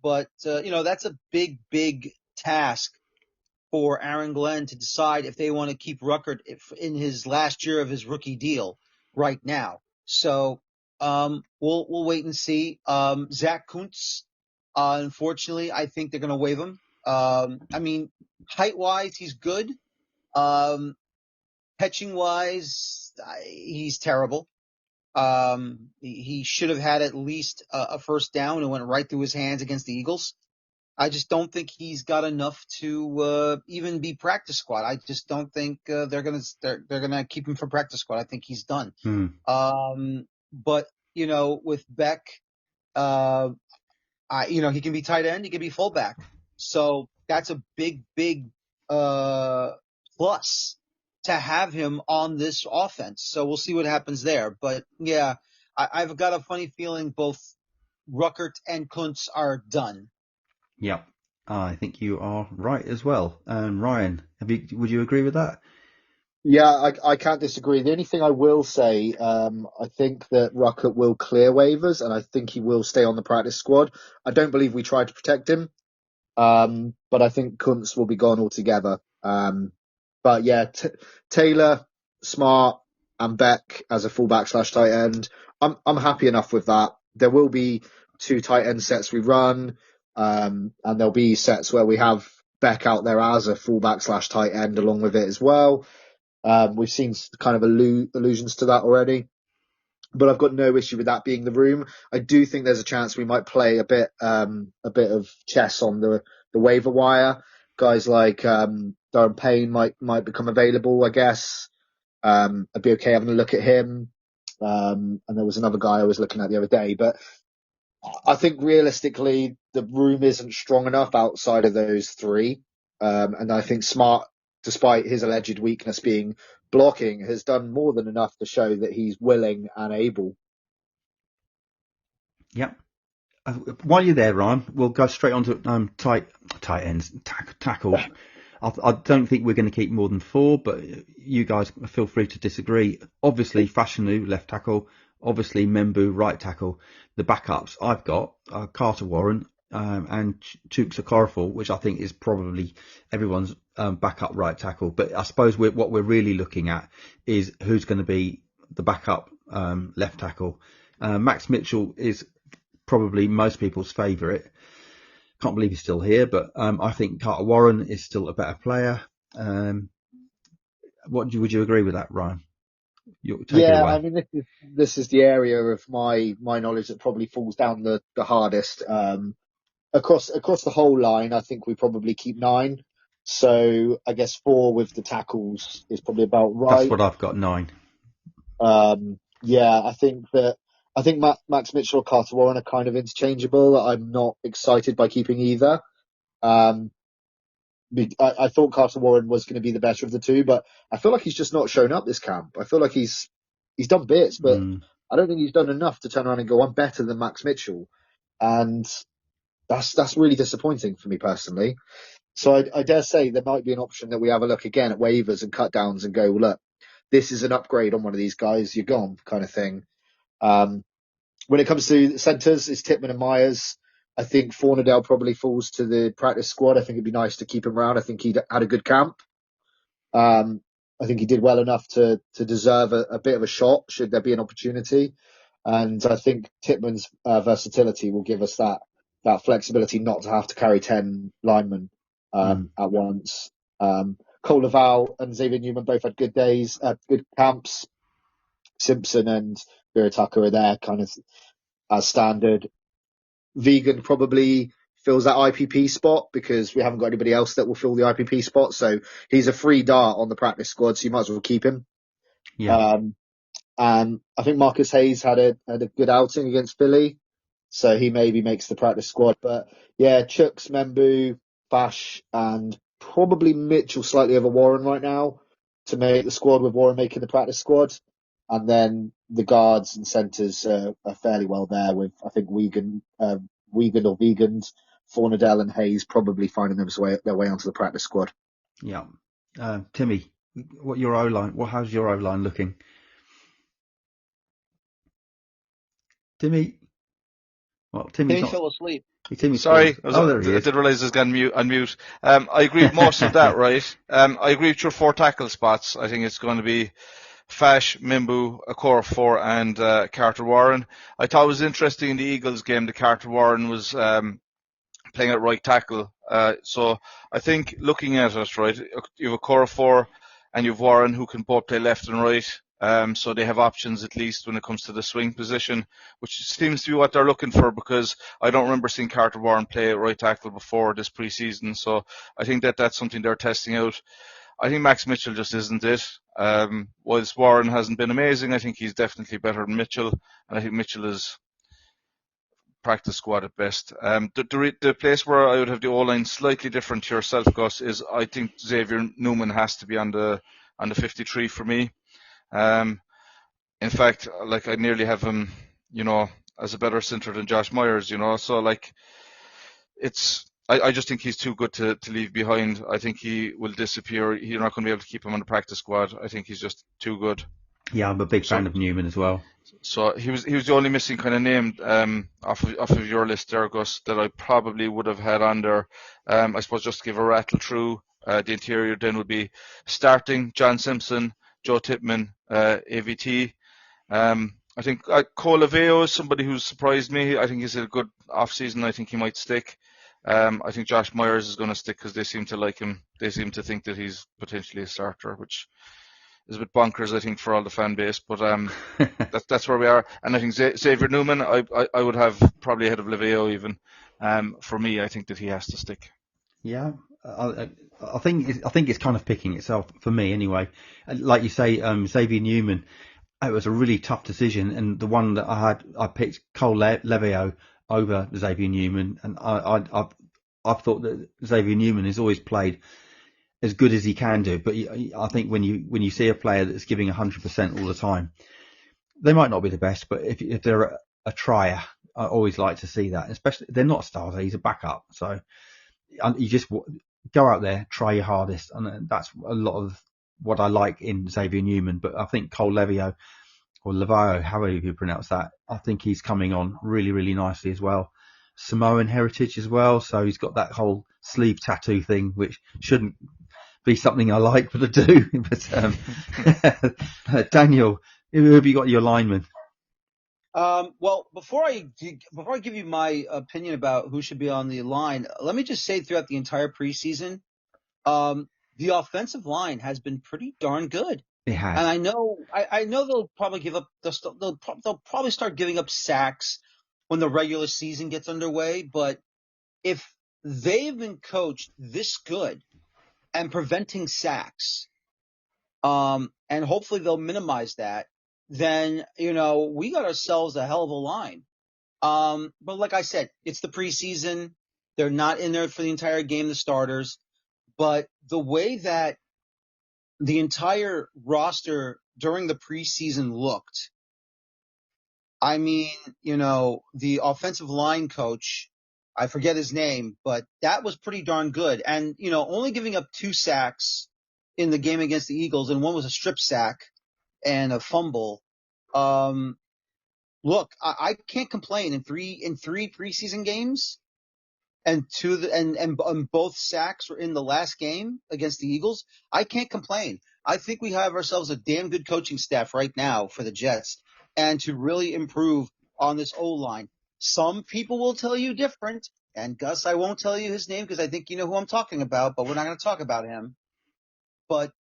But that's a big task for Aaron Glenn to decide if they want to keep Ruckert in his last year of his rookie deal right now. So we'll wait and see. Zach Kuntz, unfortunately, I think they're going to waive him. I mean, height-wise, he's good. Catching-wise, he's terrible. He should have had at least a first down and went right through his hands against the Eagles. I just don't think he's got enough to even be practice squad. I just don't think they're gonna keep him for practice squad. I think he's done. But with Beck, he can be tight end, he can be fullback. So that's a big plus to have him on this offense. So we'll see what happens there. But yeah, I've got a funny feeling both Ruckert and Kuntz are done. Yeah, I think you are right as well. Ryan, would you agree with that? Yeah, I can't disagree. The only thing I will say, I think that Ruckert will clear waivers, and I think he will stay on the practice squad. I don't believe we tried to protect him, but I think Kuntz will be gone altogether. But yeah, Taylor, Smart, and Beck as a fullback / tight end. I'm happy enough with that. There will be 2 tight end sets we run, and there'll be sets where we have Beck out there as a fullback / tight end along with it as well. We've seen kind of allusions to that already, but I've got no issue with that being the room. I do think there's a chance we might play a bit of chess on the waiver wire. Guys like Darren Payne might become available, I guess. I'd be okay having a look at him. And there was another guy I was looking at the other day, but I think realistically the room isn't strong enough outside of those 3. And I think Smart, despite his alleged weakness being blocking, has done more than enough to show that he's willing and able. Yep. While you're there, Ryan, we'll go straight on to tight ends, tackle. I don't think we're going to keep more than 4, but you guys feel free to disagree. Obviously, Fashanu, left tackle. Obviously, Membu, right tackle. The backups I've got are Carter Warren and Chooks Okorafor, which I think is probably everyone's backup right tackle. But I suppose what we're really looking at is who's going to be the backup left tackle. Max Mitchell is probably most people's favourite. Can't believe he's still here, but I think Carter Warren is still a better player. Would you agree with that, Ryan? Yeah, I mean, this is the area of my knowledge that probably falls down the hardest. Across the whole line, I think we probably keep 9. So I guess 4 with the tackles is probably about right. That's what I've got, 9. Yeah, I think Max Mitchell or Carter Warren are kind of interchangeable. I'm not excited by keeping either. Um, I thought Carter Warren was going to be the better of the two, but I feel like he's just not shown up this camp. I feel like he's done bits, but I don't think he's done enough to turn around and go, I'm better than Max Mitchell. And that's really disappointing for me personally. So I dare say there might be an option that we have a look again at waivers and cut downs and go, look, this is an upgrade on one of these guys, you're gone, kind of thing. When it comes to centres, it's Titman and Myers. I think Fornadell probably falls to the practice squad. I think it'd be nice to keep him around. I think he had a good camp. I think he did well enough to deserve a bit of a shot should there be an opportunity. And I think Titman's versatility will give us that flexibility not to have to carry 10 linemen at once. Cole Laval and Xavier Newman both had good days, good camps. Simpson and Vera Tucker are there kind of as standard. Vegan probably fills that IPP spot because we haven't got anybody else that will fill the IPP spot. So he's a free dart on the practice squad, so you might as well keep him. Yeah. And I think Marcus Hayes had a good outing against Philly, so he maybe makes the practice squad. But yeah, Chuks, Membu, Fash, and probably Mitchell slightly over Warren right now to make the squad, with Warren making the practice squad. And then the guards and centres are fairly well there with, I think, Wiegand, Fornadell and Hayes probably finding their way onto the practice squad. Yeah. Timmy, how's your O-line looking? Timmy? Well, Timmy fell asleep. Sorry, there he I is. didn't realize I was going on mute. I agree with most of that, right? I agree with your 4 tackle spots. I think it's going to be Fash, Mimbu, Okorafor, and Carter Warren. I thought it was interesting in the Eagles game that Carter Warren was playing at right tackle. So I think looking at it, right, you have Okorafor and you have Warren who can both play left and right. So they have options at least when it comes to the swing position, which seems to be what they're looking for, because I don't remember seeing Carter Warren play at right tackle before this preseason. So I think that's something they're testing out. I think Max Mitchell just isn't it. Whilst Warren hasn't been amazing, I think he's definitely better than Mitchell, and I think Mitchell is practice squad at best. The place where I would have the O-line slightly different to yourself, Gus, is I think Xavier Newman has to be on the 53 for me. In fact, like, I nearly have him, as a better center than Josh Myers, So like, I just think he's too good to leave behind. I think he will disappear. You're not going to be able to keep him on the practice squad. I think he's just too good. Yeah, I'm a big fan of Newman as well. So he was the only missing kind of name off of your list there, Gus, that I probably would have had on there. I suppose just to give a rattle through the interior, then would be starting John Simpson, Joe Tippmann, AVT. I think Cole Aveo is somebody who's surprised me. I think he's a good off-season. I think he might stick. I think Josh Myers is going to stick because they seem to like him. They seem to think that he's potentially a starter, which is a bit bonkers, I think, for all the fan base. But that's where we are. And I think Xavier Newman, I would have probably ahead of Leveo even. For me, I think that he has to stick. Yeah, I think it's kind of picking itself for me anyway. Like you say, Xavier Newman, it was a really tough decision, and the one that I picked Cole Leveo over Xavier Newman, and I've thought that Xavier Newman has always played as good as he can do, but I think when you see a player that's giving 100% all the time, they might not be the best, but if they're a trier, I always like to see that. Especially, they're not a starter; he's a backup, so you just go out there, try your hardest, and that's a lot of what I like in Xavier Newman. But I think Cole Levio, or Levio, however you pronounce that, I think he's coming on really, really nicely as well. Samoan heritage as well, so he's got that whole sleeve tattoo thing, which shouldn't be something I like, but I do. But Daniel, who have you got your lineman? Well, before I give you my opinion about who should be on the line, let me just say throughout the entire preseason, the offensive line has been pretty darn good. It has. And I know they'll probably give up. They'll probably start giving up sacks when the regular season gets underway. But if they've been coached this good and preventing sacks, and hopefully they'll minimize that, then, we got ourselves a hell of a line. But like I said, it's the preseason. They're not in there for the entire game, the starters. But the way that the entire roster during the preseason looked, I mean, the offensive line coach, I forget his name, but that was pretty darn good. And, only giving up 2 sacks in the game against the Eagles, and one was a strip sack and a fumble. Look, I can't complain. In three preseason games, and and both sacks were in the last game against the Eagles, I can't complain. I think we have ourselves a damn good coaching staff right now for the Jets, and to really improve on this O-line. Some people will tell you different, and Gus, I won't tell you his name because I think you know who I'm talking about, but we're not going to talk about him. But,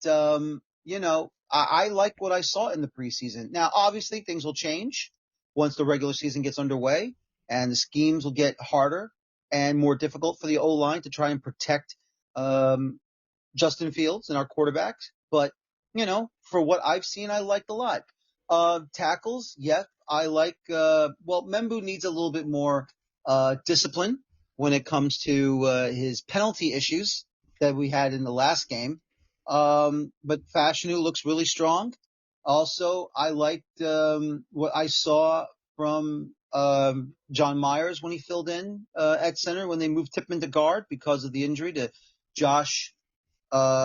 I like what I saw in the preseason. Now, obviously, things will change once the regular season gets underway, and the schemes will get harder and more difficult for the O-line to try and protect Justin Fields and our quarterbacks. But, for what I've seen, I liked a lot. Tackles, yes, I like Membu needs a little bit more discipline when it comes to his penalty issues that we had in the last game. But Fashanu looks really strong. Also, I liked what I saw from John Myers when he filled in at center when they moved Tippmann to guard because of the injury to Josh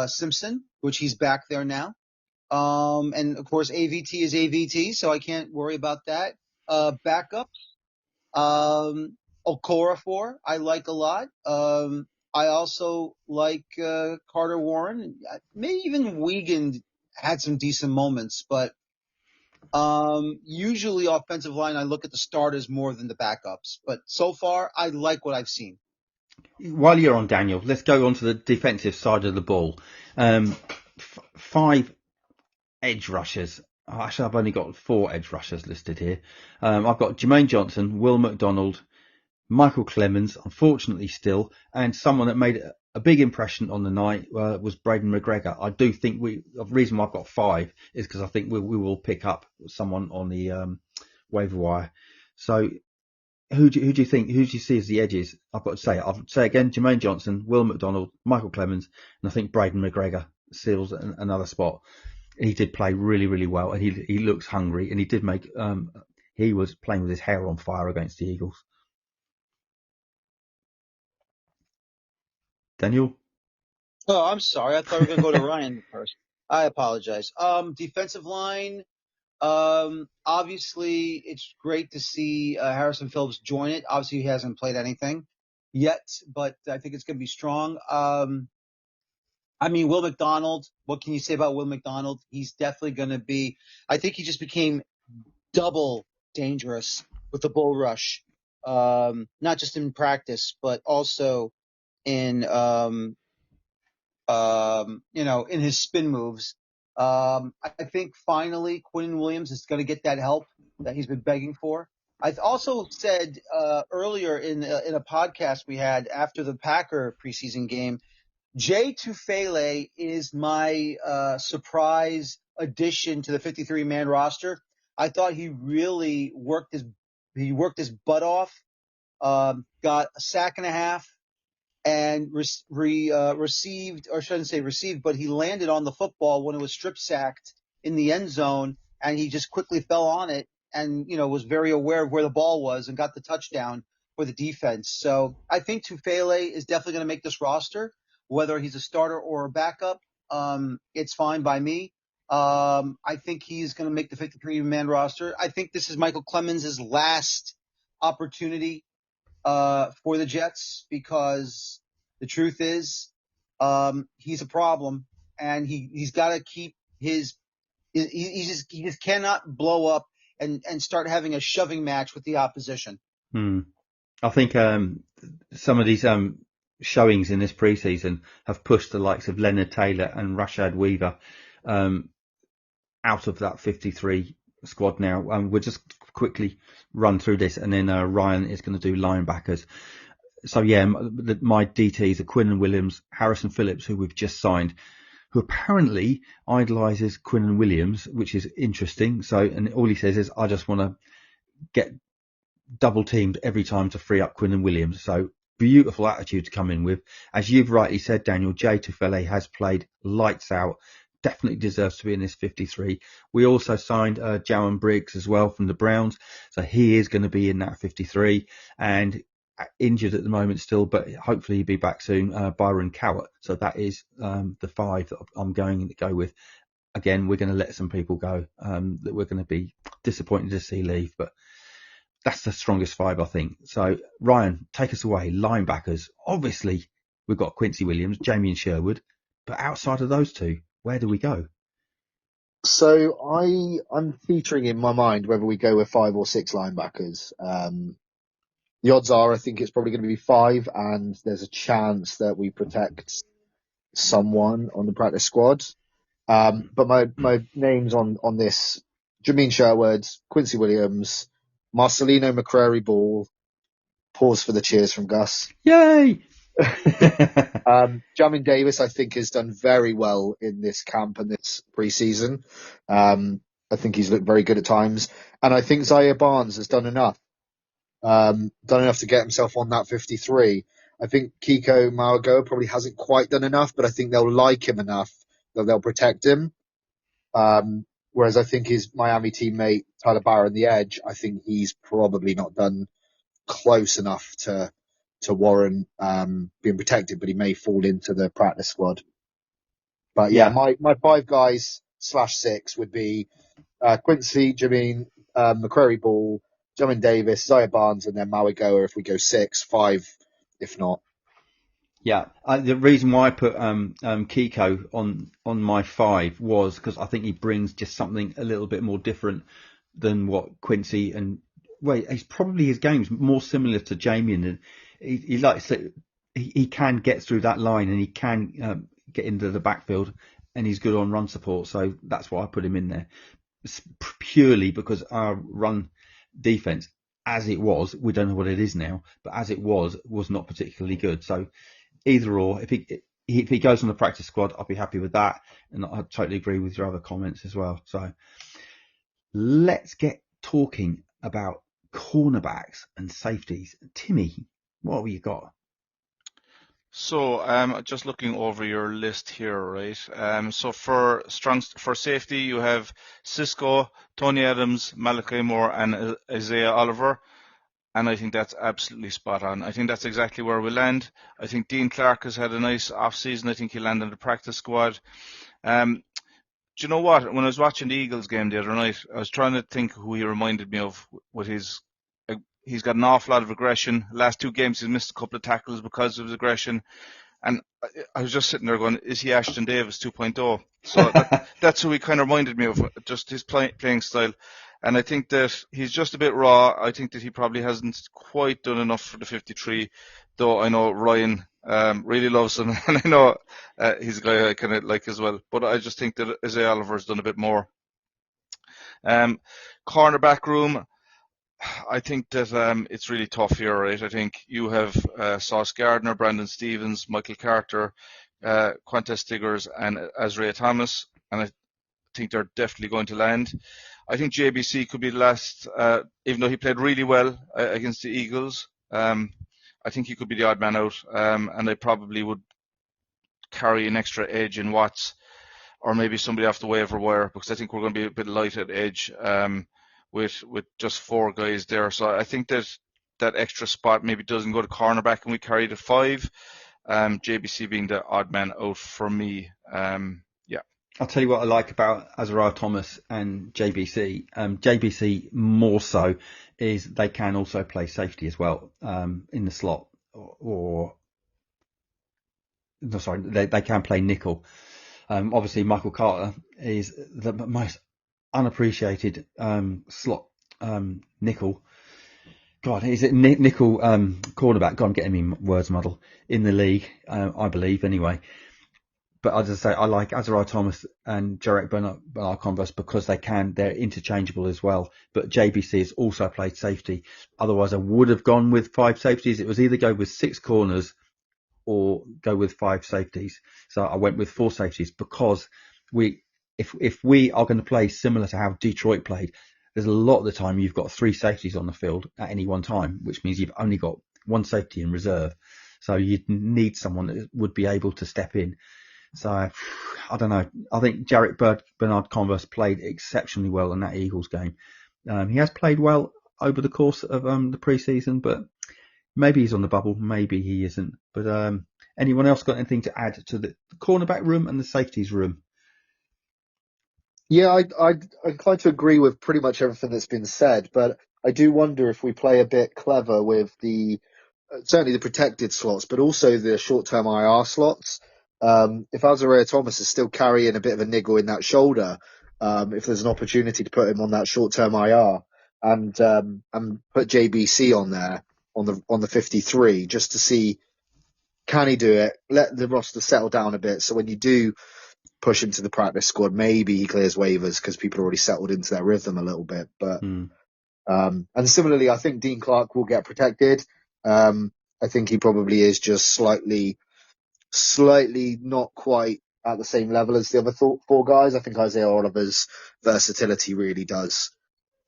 Simpson, which he's back there now. And of course, AVT is AVT, so I can't worry about that. Backups, Okorafor, I like a lot. I also like Carter Warren. Maybe even Wiegand had some decent moments, but usually offensive line, I look at the starters more than the backups. But so far, I like what I've seen. While you're on, Daniel, let's go on to the defensive side of the ball. 5 edge rushers. Actually, I've only got 4 edge rushers listed here. I've got Jermaine Johnson, Will McDonald, Michael Clemens, unfortunately still, and someone that made a big impression on the night was Braden McGregor. I do think the reason why I've got 5 is because I think we will pick up someone on the waiver wire. So who do you think? Who do you see as the edges? I'll say again, Jermaine Johnson, Will McDonald, Michael Clemens, and I think Braden McGregor seals another spot. He did play really, really well, and he looks hungry, and he did make. He was playing with his hair on fire against the Eagles. Daniel? Oh, I'm sorry. I thought we were going to go to Ryan first. I apologize. Defensive line. Obviously, it's great to see Harrison Phillips join it. Obviously, he hasn't played anything yet, but I think it's going to be strong. Will McDonald, what can you say about Will McDonald? He's definitely going to be – I think he just became double dangerous with the bull rush, not just in practice, but also in in his spin moves. I think finally Quinn Williams is going to get that help that he's been begging for. I also said earlier in a podcast we had after the Packer preseason game, Jay Tufele is my surprise addition to the 53-man roster. I thought he really worked his butt off, got a sack and a half, and received, or I shouldn't say received, but he landed on the football when it was strip sacked in the end zone, and he just quickly fell on it and, was very aware of where the ball was and got the touchdown for the defense. So I think Tufele is definitely going to make this roster, whether he's a starter or a backup. It's fine by me. I think he's going to make the 53-man roster. I think this is Michael Clemens' last opportunity for the Jets, because the truth is he's a problem, and he's got to keep his he just cannot blow up and start having a shoving match with the opposition. I think some of these showings in this preseason have pushed the likes of Leonard Taylor and Rashad Weaver out of that 53 squad now. We'll just quickly run through this, and then Ryan is going to do linebackers. So yeah, my DTs are Quinn Williams, Harrison Phillips, who we've just signed, who apparently idolises Quinnan Williams, which is interesting. So, and all he says is, I just want to get double teamed every time to free up Quinnan Williams. So beautiful attitude to come in with. As you've rightly said, Daniel, Jay Tufele has played lights out. Definitely deserves to be in this 53. We also signed Jawan Briggs as well from the Browns. So he is going to be in that 53 and injured at the moment still, but hopefully he'll be back soon. Byron Cowart. So that is the 5 that I'm going to go with. Again, we're going to let some people go that we're going to be disappointed to see leave, but that's the strongest 5, I think. So, Ryan, take us away. Linebackers. Obviously, we've got Quincy Williams, Jamie and Sherwood. But outside of those two, where do we go? So I'm featuring in my mind whether we go with 5 or 6 linebackers. The odds are I think it's probably going to be 5, and there's a chance that we protect someone on the practice squad. But my names on this: Jameen Sherwood, Quincy Williams, Marcelino McCrary Ball. Pause for the cheers from Gus. Yay! Jamin Davis, I think, has done very well in this camp and this preseason. I think he's looked very good at times. And I think Zaire Barnes has done enough. Done enough to get himself on that 53. I think Kiko Mauagoa probably hasn't quite done enough, but I think they'll like him enough that they'll protect him. Whereas I think his Miami teammate, Tyler Barron, the edge, I think he's probably not done close enough to warrant being protected, but he may fall into the practice squad. But yeah, my 5 guys /6 would be Quincy, Jameen, McCrary Ball, Jamin Davis, Zaire Barnes, and then Mauagoa if we go 6, 5 if not. Yeah, the reason why I put Kiko on my 5 was because I think he brings just something a little bit more different than what Quincy and he's probably his game's more similar to Jamie, and he likes it. He can get through that line and he can get into the backfield, and he's good on run support. So that's why I put him in there. It's purely because our run defense, as it was, we don't know what it is now, but as it was not particularly good. So either or, if he goes on the practice squad, I'll be happy with that. And I totally agree with your other comments as well. So let's get talking about cornerbacks and safeties. Timmy, what have you got? So, just looking over your list here, right? So for safety, you have Cisco, Tony Adams, Malachi Moore, and Isaiah Oliver. And I think that's absolutely spot on. I think that's exactly where we land. I think Dean Clark has had a nice off-season. I think he landed in the practice squad. Do you know what? When I was watching the Eagles game the other night, I was trying to think who he reminded me of with his. He's got an awful lot of aggression. Last 2 games, he's missed a couple of tackles because of his aggression. And I was just sitting there going, is he Ashton Davis 2.0? So that's who he kind of reminded me of, just his playing style. And I think that he's just a bit raw. I think that he probably hasn't quite done enough for the 53, though I know Ryan really loves him, and I know he's a guy I kind of like as well. But I just think that Isaiah Oliver's done a bit more. Cornerback room, I think that it's really tough here, right? I think you have Sauce Gardner, Brandon Stevens, Michael Carter, Qantas Stiggers, and Azraia Thomas, and I think they're definitely going to land. I think JBC could be the last, even though he played really well against the Eagles. I think he could be the odd man out, and I probably would carry an extra edge in Watts, or maybe somebody off the waiver wire, because I think we're going to be a bit light at edge with just 4 guys there. So I think that extra spot maybe doesn't go to cornerback, and we carry the 5. JBC being the odd man out for me. I'll tell you what I like about Azariah Thomas and JBC. JBC more so is they can also play safety as well in the slot, they can play nickel. Obviously, Michael Carter is the most unappreciated slot nickel. God, is it nickel cornerback? God, I'm getting me words muddled in the league, I believe anyway. But as I say, I like Azariah Thomas and Jarek Bernard Converse because they're interchangeable as well. But JBC has also played safety. Otherwise, I would have gone with 5 safeties. It was either go with 6 corners or go with 5 safeties. So I went with 4 safeties because if we are going to play similar to how Detroit played, there's a lot of the time you've got 3 safeties on the field at any one time, which means you've only got 1 safety in reserve. So you'd need someone that would be able to step in. So I don't know. I think Jarrett Bernard-Converse played exceptionally well in that Eagles game. He has played well over the course of the preseason, but maybe he's on the bubble, maybe he isn't. But anyone else got anything to add to the cornerback room and the safeties room? Yeah, I'd inclined to agree with pretty much everything that's been said, but I do wonder if we play a bit clever with certainly the protected slots, but also the short-term IR slots. If Azariah Thomas is still carrying a bit of a niggle in that shoulder, if there's an opportunity to put him on that short-term IR and put JBC on there on the 53 just to see, can he do it? Let the roster settle down a bit. So when you do push him to the practice squad, maybe he clears waivers because people are already settled into their rhythm a little bit. But and similarly, I think Dean Clark will get protected. I think he probably is just slightly not quite at the same level as the other 4 guys. I think Isaiah Oliver's versatility really does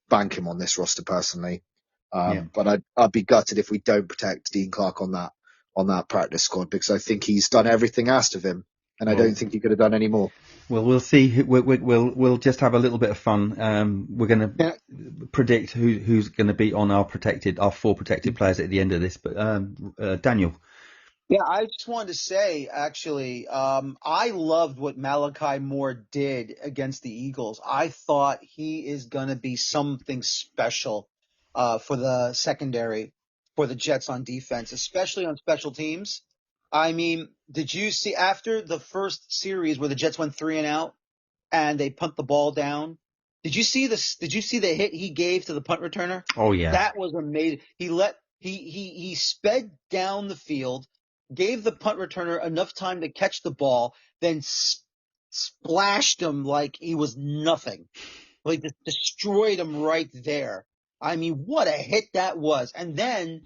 bank him on this roster personally. But I'd be gutted if we don't protect Dean Clark on that practice squad because I think he's done everything asked of him. And I don't think he could have done any more. Well, we'll see. We'll just have a little bit of fun. We're going to predict who's going to be on our 4 protected players at the end of this. But Daniel. Yeah, I just wanted to say, actually, I loved what Malachi Moore did against the Eagles. I thought he is going to be something special for the secondary, for the Jets on defense, especially on special teams. I mean, did you see after the first series where the Jets went 3 and out and they punt the ball down? Did you see the hit he gave to the punt returner? Oh yeah, that was amazing. He sped down the field, gave the punt returner enough time to catch the ball, then splashed him like he was nothing, like just destroyed him right there. I mean, what a hit that was! And then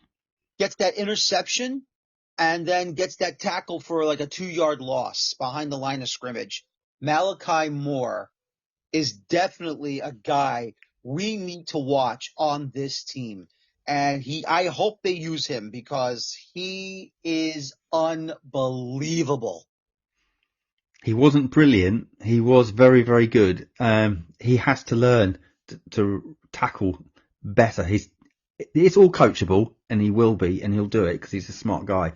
gets that interception. And then gets that tackle for like a 2-yard loss behind the line of scrimmage. Malachi Moore is definitely a guy we need to watch on this team. And I hope they use him because he is unbelievable. He wasn't brilliant. He was very, very good. He has to learn to tackle better. It's all coachable, and he will be, and he'll do it because he's a smart guy.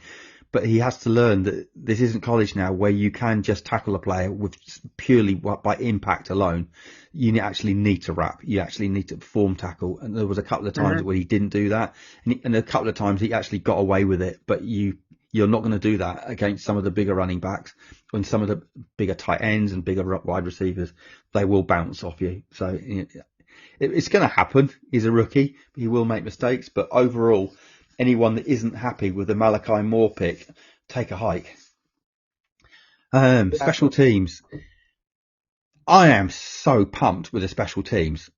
But he has to learn that this isn't college now where you can just tackle a player with purely by impact alone. You actually need to wrap. You actually need to form tackle. And there was a couple of times where he didn't do that. And a couple of times he actually got away with it. But you're not going to do that against some of the bigger running backs and some of the bigger tight ends and bigger wide receivers. They will bounce off you. So it's going to happen. He's a rookie. He will make mistakes. But overall, anyone that isn't happy with the Malachi Moore pick, take a hike. Special teams. I am so pumped with the special teams.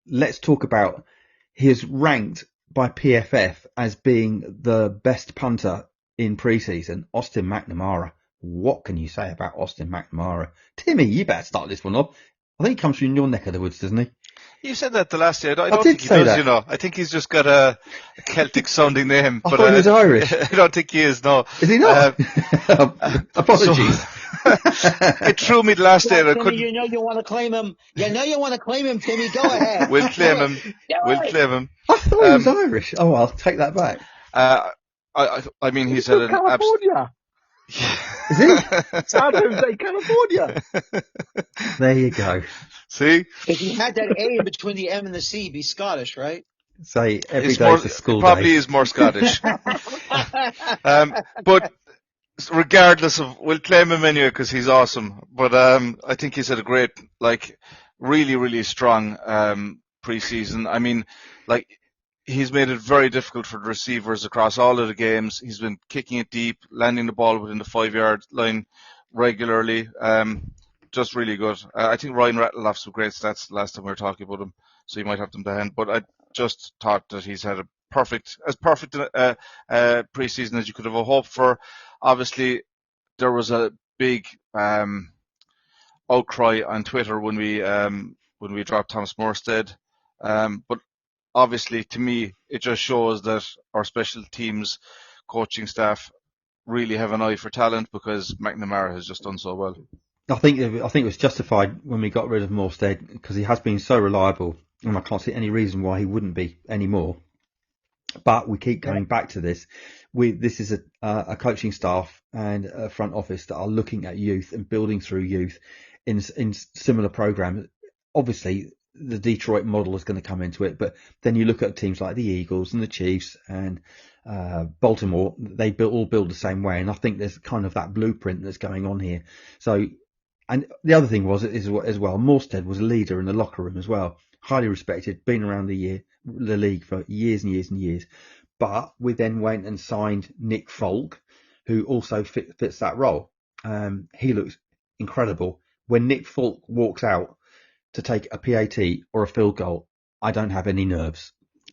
Let's talk about his ranked by PFF as being the best punter in preseason, Austin McNamara. What can you say about Austin McNamara? Timmy, you better start this one off. I think he comes from your neck of the woods, doesn't he? You said that the last year. I don't think he does, that. You know. I think he's just got a Celtic sounding name. I thought he was Irish. I don't think he is, no. Is he not? Apologies. It threw me the last year. Timmy, you know you want to claim him. Timmy. Go ahead. We'll claim him. Claim him. I thought he was Irish. Oh, I'll take that back. I mean, he's had an California. Is he? San Jose, California. There you go. See? If you had that A in between the M and the C, be Scottish, right? Say every day's a school day. Probably is more Scottish. But regardless of, we'll claim him anyway because he's awesome. But I think he's had a great, really, really strong preseason. I mean, he's made it very difficult for the receivers across all of the games. He's been kicking it deep, landing the ball within the 5-yard line regularly. Just really good. I think Ryan rattled off some great stats last time we were talking about him, so you might have them to hand. But I just thought that he's had a perfect preseason as you could have hoped for. obviously there was a big outcry on Twitter when we dropped Thomas Morstead, but obviously to me it just shows that our special teams coaching staff really have an eye for talent, because McNamara has just done so well. I think it was justified when we got rid of Morstead, because he has been so reliable, and I can't see any reason why he wouldn't be anymore. But we keep going back to this. This is a coaching staff and a front office that are looking at youth and building through youth in similar programs. Obviously, the Detroit model is going to come into it, but then you look at teams like the Eagles and the Chiefs and Baltimore. They all build the same way, and I think there's kind of that blueprint that's going on here. So, and the other thing is as well, Morstead was a leader in the locker room as well, highly respected, been around the league for years and years and years. But we then went and signed Nick Folk, who also fits that role. He looks incredible. When Nick Folk walks out to take a PAT or a field goal, I don't have any nerves.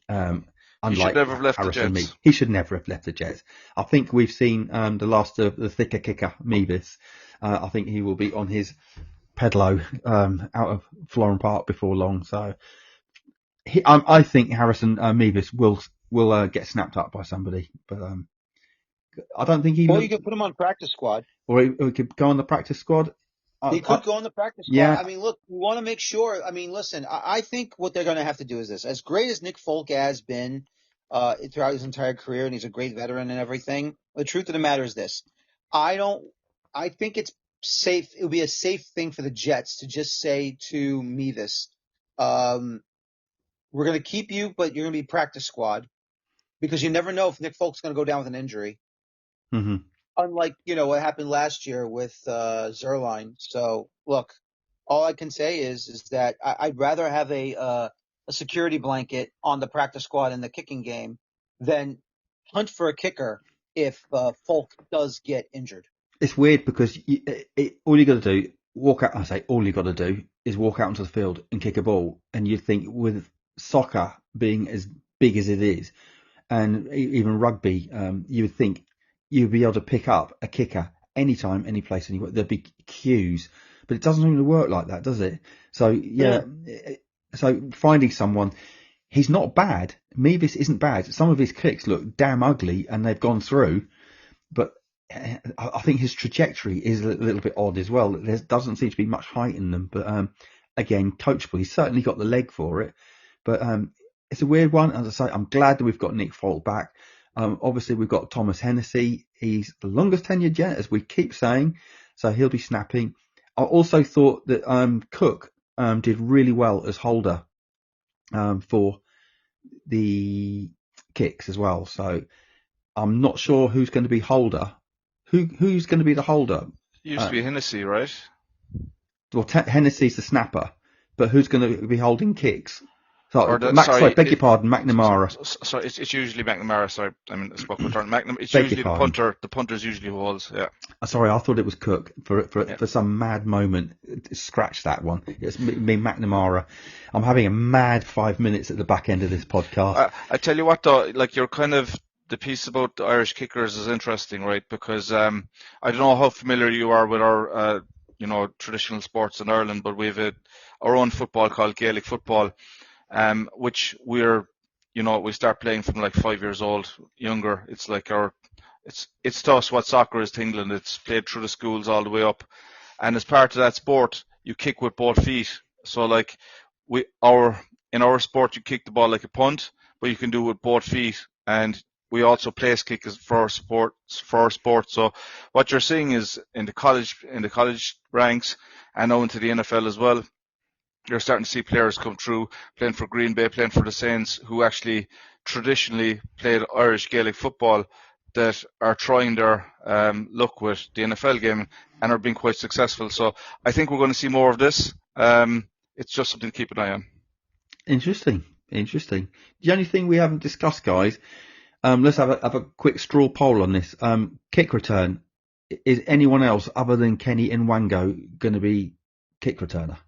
He should never have left Harrison the Jets. He should never have left the Jets. I think we've seen the last of the thicker kicker, Mevis. I think he will be on his pedalo out of Florham Park before long. So I think Harrison Mevis will get snapped up by somebody, but I don't think he. Or you could put him on practice squad. Or he could go on the practice squad. He could go on the practice squad. Yeah. I mean, look, we want to make sure. I mean, listen, I think what they're going to have to do is this. As great as Nick Folk has been throughout his entire career, and he's a great veteran and everything, the truth of the matter is this. I think it's safe. It would be a safe thing for the Jets to just say to Mevis, we're going to keep you, but you're going to be practice squad, because you never know if Nick Folk's going to go down with an injury. Mm-hmm. Unlike, what happened last year with Zerline. So, look, all I can say is that I'd rather have a security blanket on the practice squad in the kicking game than hunt for a kicker if Folk does get injured. It's weird because all you got to do, walk out. I say all you got to do is walk out onto the field and kick a ball, and you'd think with soccer being as big as it is, and even rugby, you would think you'd be able to pick up a kicker anytime, any place, anywhere. There'd be queues, but it doesn't really work like that, does it? So yeah. So finding someone, he's not bad. Mevis isn't bad. Some of his kicks look damn ugly, and they've gone through, but I think his trajectory is a little bit odd as well. There doesn't seem to be much height in them, but again, coachable. He's certainly got the leg for it, but it's a weird one. As I say, I'm glad that we've got Nick Folk back. Obviously, we've got Thomas Hennessy. He's the longest tenured Jet, as we keep saying, so he'll be snapping. I also thought that Cook did really well as holder for the kicks as well. So I'm not sure who's going to be holder. Who's going to be the holder? Used to be Hennessy, right? Well, Hennessy's the snapper, but who's going to be holding kicks? So, beg your pardon, McNamara. Sorry, it's usually McNamara. Sorry, I mean, I spoke with turn. It's Beg usually your the pardon. punter. The punter's usually who holds. Yeah. Sorry, I thought it was Cook for some mad moment. Scratch that one. It's me, McNamara. I'm having a mad 5 minutes at the back end of this podcast. I tell you what, though, like you're kind of the piece about the Irish kickers is interesting, right? Because I don't know how familiar you are with our traditional sports in Ireland, but we have our own football called Gaelic football. Which we start playing from like 5 years old, younger. It's like it's to us what soccer is to England. It's played through the schools all the way up, and as part of that sport, you kick with both feet. So like in our sport, you kick the ball like a punt, but you can do it with both feet, and we also place kick for our sport. So what you're seeing is in the college ranks and now into the NFL as well. You're starting to see players come through, playing for Green Bay, playing for the Saints, who actually traditionally played Irish Gaelic football, that are trying their luck with the NFL game and are being quite successful. So I think we're going to see more of this. It's just something to keep an eye on. Interesting. The only thing we haven't discussed, guys, let's have a quick straw poll on this. Kick return. Is anyone else other than Kenny Nwango going to be kick returner?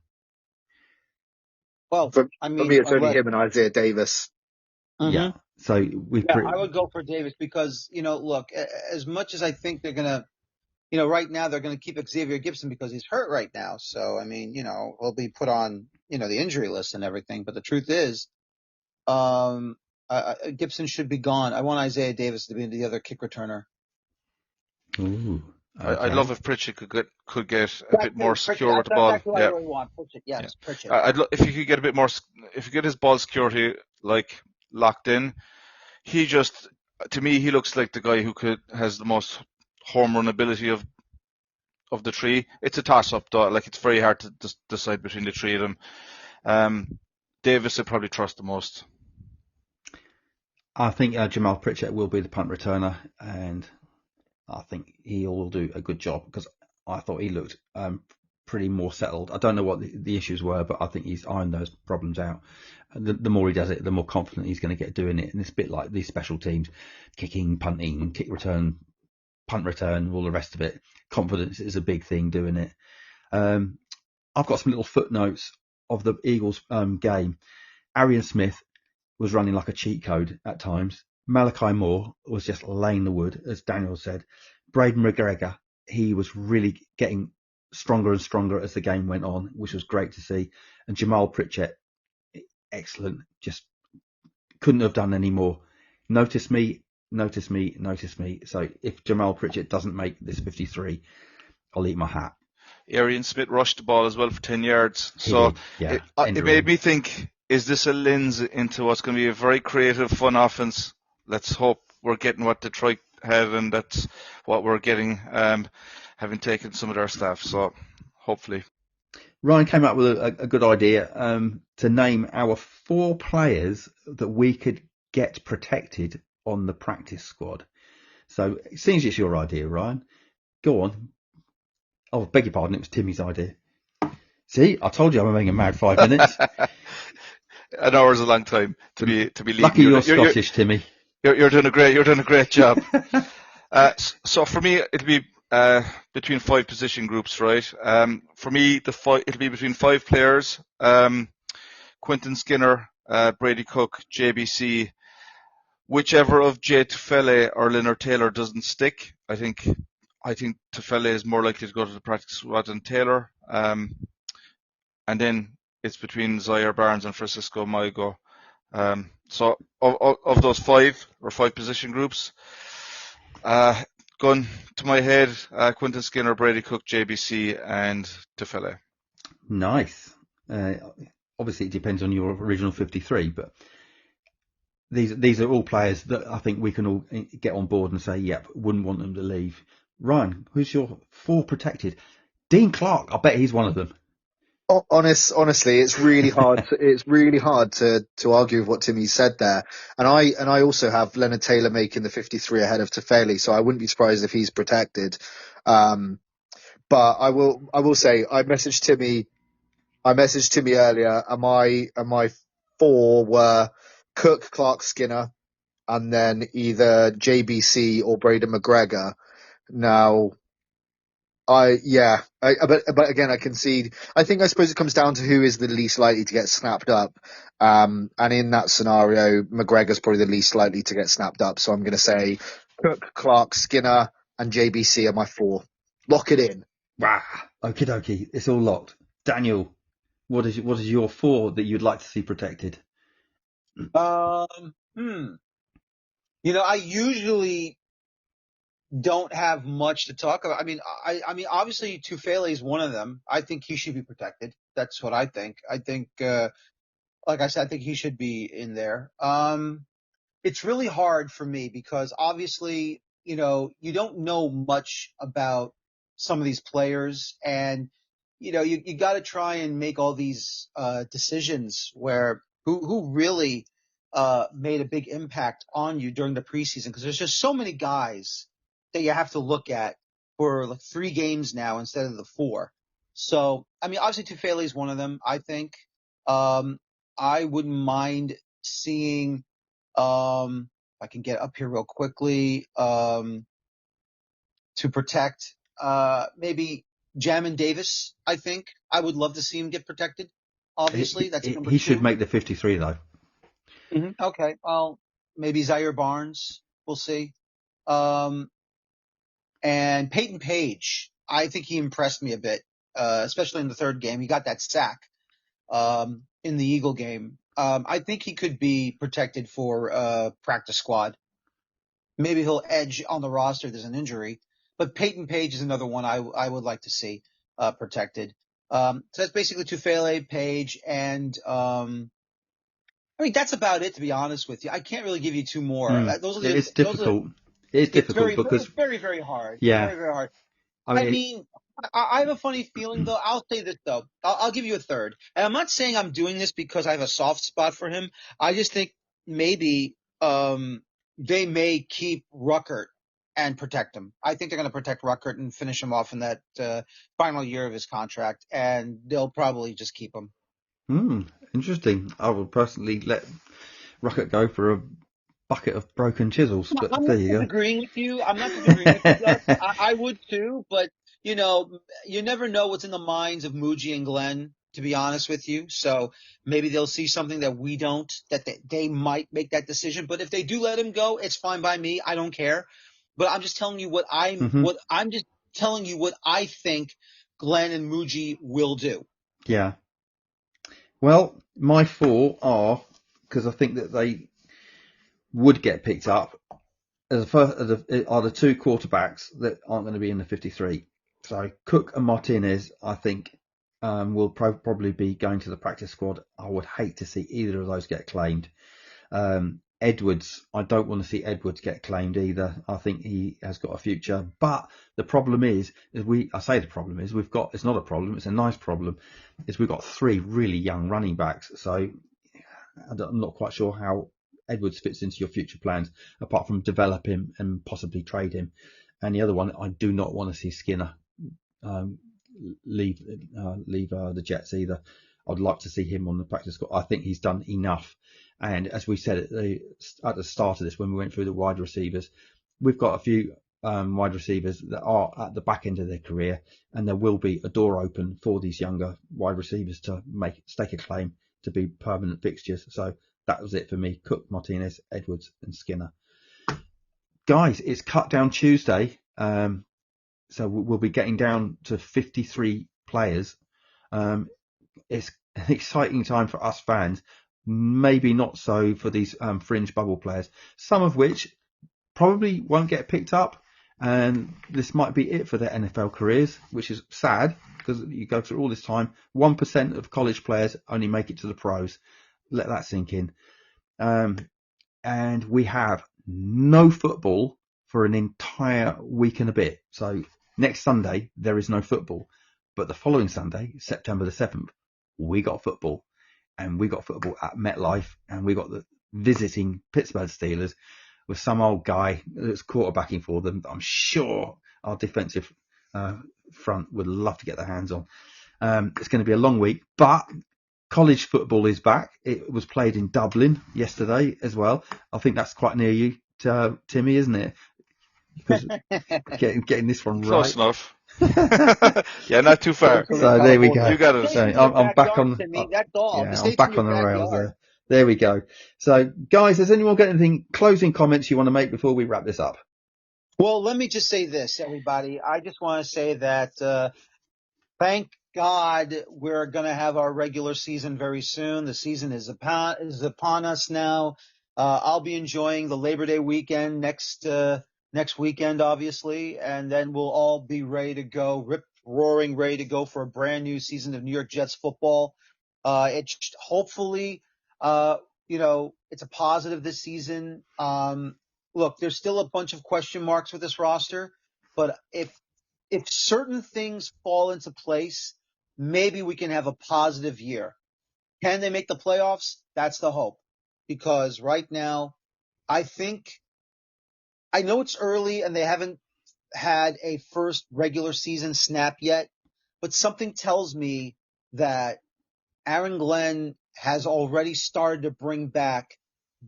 Well, for me, it's only him and Isaiah Davis. Mm-hmm. Yeah, So I would go for Davis because, look, as much as I think they're going to, right now they're going to keep Xavier Gibson because he's hurt right now. So, I mean, he'll be put on, the injury list and everything. But the truth is, Gibson should be gone. I want Isaiah Davis to be the other kick returner. Ooh, okay. I'd love if Pritchett could get a bit more secure with the ball. That's what I really want. Pritchett, yes, yeah. Pritchett. If he could get a bit more, if he get his ball security like locked in, to me, he looks like the guy who has the most home run ability of the three. It's a toss up though. Like, it's very hard to decide between the three of them. Davis I probably trust the most. I think Jamal Pritchett will be the punt returner, and I think he'll do a good job because I thought he looked pretty more settled. I don't know what the issues were, but I think he's ironed those problems out. And the more he does it, the more confident he's going to get doing it. And it's a bit like these special teams, kicking, punting, kick return, punt return, all the rest of it. Confidence is a big thing doing it. I've got some little footnotes of the Eagles game. Arian Smith was running like a cheat code at times. Malachi Moore was just laying the wood, as Daniel said. Braden McGregor, he was really getting stronger and stronger as the game went on, which was great to see. And Jamal Pritchett, excellent. Just couldn't have done any more. Notice me. So if Jamal Pritchett doesn't make this 53, I'll eat my hat. Arian Smith rushed the ball as well for 10 yards. It made me think, is this a lens into what's going to be a very creative, fun offense? Let's hope we're getting what Detroit had, and that's what we're getting, having taken some of their staff. So hopefully. Ryan came up with a good idea to name our 4 players that we could get protected on the practice squad. So it seems it's your idea, Ryan. Go on. Oh, beg your pardon, it was Timmy's idea. See, I told you I'm having a mad 5 minutes. An hour is a long time to be leading. Lucky you're Scottish, Timmy. You're doing a great job. So for me, it'll be between 5 position groups, right? For me, it'll be between 5 players: Quentin Skinner, Brady Cook, JBC. Whichever of Jay Tufele or Leonard Taylor doesn't stick, I think Tufele is more likely to go to the practice squad than Taylor. And then it's between Zaire Barnes and Francisco Maigo. So of those 5 position groups, going to my head, Quentin Skinner, Brady Cook, JBC, and Tufele. Nice. Obviously, it depends on your original 53, but these are all players that I think we can all get on board and say, yep, wouldn't want them to leave. Ryan, who's your 4 protected? Dean Clark, I bet he's one of them. Honestly, it's really hard. It's really hard to argue with what Timmy said there. And I also have Leonard Taylor making the 53 ahead of Tufele, so I wouldn't be surprised if he's protected. But I will say I messaged Timmy earlier, and my 4 were Cook, Clark, Skinner, and then either JBC or Braden McGregor. Now, but again, I concede. I suppose it comes down to who is the least likely to get snapped up. And in that scenario, McGregor's probably the least likely to get snapped up. So I'm going to say Cook, Clark, Skinner, and JBC are my 4. Lock it in. Wow. Okie dokie. It's all locked. Daniel, what is your 4 that you'd like to see protected? I usually don't have much to talk about. I mean, obviously Tufele is one of them. I think he should be protected. That's what I think. I think, like I said, I think he should be in there. It's really hard for me because obviously, you don't know much about some of these players, and you got to try and make all these decisions where who really made a big impact on you during the preseason, because there's just so many guys that you have to look at for like 3 games now instead of the 4. So, I mean, obviously Tufele is one of them, I think. I wouldn't mind seeing, if I can get up here real quickly, to protect, maybe Jamin Davis, I think. I would love to see him get protected. Obviously, that's number 2. He should make the 53 though. Mm-hmm. Okay. Well, maybe Zaire Barnes. We'll see. And Peyton Page, I think he impressed me a bit, especially in the third game. He got that sack in the Eagle game. I think he could be protected for practice squad. Maybe he'll edge on the roster if there's an injury. But Peyton Page is another one I would like to see protected. So that's basically Tufele, Page, and I mean that's about it, to be honest with you. I can't really give you two more. It's difficult. It's difficult because it's very, very hard. Yeah. Very, very hard. I I mean, mean, I have a funny feeling, though. I'll say this, though. I'll give you a third. And I'm not saying I'm doing this because I have a soft spot for him. I just think maybe they may keep Ruckert and protect him. I think they're going to protect Ruckert and finish him off in that final year of his contract, and they'll probably just keep him. Interesting. I would personally let Ruckert go for a bucket of broken chisels, but I'm there not you go. disagreeing with you. I'm not disagreeing with you, Gus. I would too, but you never know what's in the minds of Muji and Glenn, to be honest with you. So maybe they'll see something that we don't, that they might make that decision. But if they do let him go, it's fine by me. I don't care. But I'm just telling you what I'm just telling you what I think Glenn and Muji will do. Yeah. Well, my four are, because I think that they would get picked up, are the two quarterbacks that aren't going to be in the 53. So Cook and Martinez, I think, will probably be going to the practice squad. I would hate to see either of those get claimed. Edwards, I don't want to see Edwards get claimed either. I think he has got a future. But the problem is we've got, it's not a problem, it's a nice problem, is we've got three really young running backs. So I'm not quite sure how Edwards fits into your future plans, apart from develop him and possibly trade him. And the other one, I do not want to see Skinner leave the Jets either. I'd like to see him on the practice squad. I think he's done enough. And as we said at the start of this, when we went through the wide receivers, we've got a few wide receivers that are at the back end of their career, and there will be a door open for these younger wide receivers to stake a claim to be permanent fixtures. So that was it for me. Cook, Martinez, Edwards, and Skinner. Guys, it's Cut Down Tuesday. So we'll be getting down to 53 players. It's an exciting time for us fans. Maybe not so for these fringe bubble players, some of which probably won't get picked up. And this might be it for their NFL careers, which is sad because you go through all this time. 1% of college players only make it to the pros. Let that sink in. And we have no football for an entire week and a bit. So next Sunday, there is no football. But the following Sunday, September the 7th, we got football. And we got football at MetLife. And we got the visiting Pittsburgh Steelers with some old guy that's quarterbacking for them. I'm sure our defensive front would love to get their hands on. It's going to be a long week, but college football is back. It was played in Dublin yesterday as well. I think that's quite near you, Timmy, isn't it? Because getting this one Close right. enough. Yeah, not too far. So there we go. You got it. So I'm back on. That's all. Yeah, I'm back on the rails there. There we go. So, guys, has anyone got anything, closing comments you want to make before we wrap this up? Well, let me just say this, everybody. I just want to say that thank God we're going to have our regular season very soon. The season is upon us now. I'll be enjoying the Labor Day weekend next weekend, obviously, and then we'll all be ready to go, rip-roaring ready to go for a brand new season of New York Jets football. It's hopefully, it's a positive this season. Look, there's still a bunch of question marks with this roster, but if certain things fall into place, maybe we can have a positive year. Can they make the playoffs? That's the hope. Because right now, I know it's early and they haven't had a first regular season snap yet, but something tells me that Aaron Glenn has already started to bring back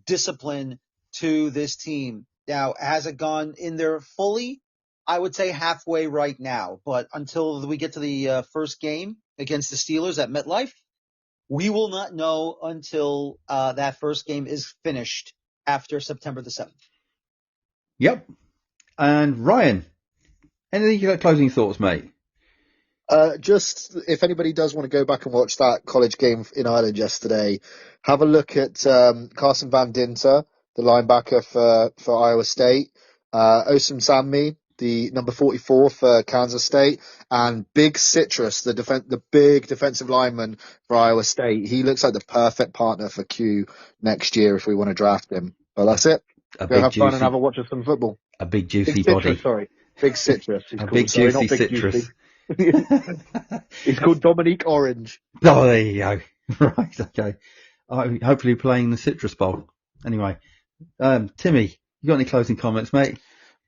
discipline to this team. Now, has it gone in there fully? I would say halfway right now, but until we get to the first game against the Steelers at MetLife, we will not know until that first game is finished after September the 7th. Yep. And Ryan, any closing thoughts, mate? Just if anybody does want to go back and watch that college game in Ireland yesterday, have a look at Carson Van Dinter, the linebacker for Iowa State, Osam Sammi, the number 44 for Kansas State, and Big Citrus, the big defensive lineman for Iowa State. He looks like the perfect partner for Q next year if we want to draft him. But that's it. Go have fun and have a watch of some football. A big juicy Big Citrus, body. sorry. Big Citrus. He's A called. big Sorry, juicy not Big citrus. Juicy. He's called Dominique Orange. Oh, there you go. Right, okay. Hopefully playing the Citrus Bowl. Anyway, Timmy, you got any closing comments, mate?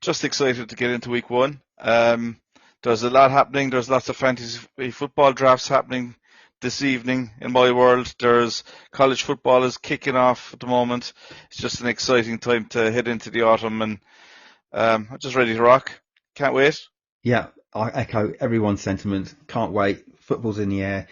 Just excited to get into week 1. There's a lot happening. There's lots of fantasy football drafts happening this evening in my world. There's college football is kicking off at the moment. It's just an exciting time to head into the autumn, and I'm just ready to rock. Can't wait. Yeah, I echo everyone's sentiments. Can't wait. Football's in the air.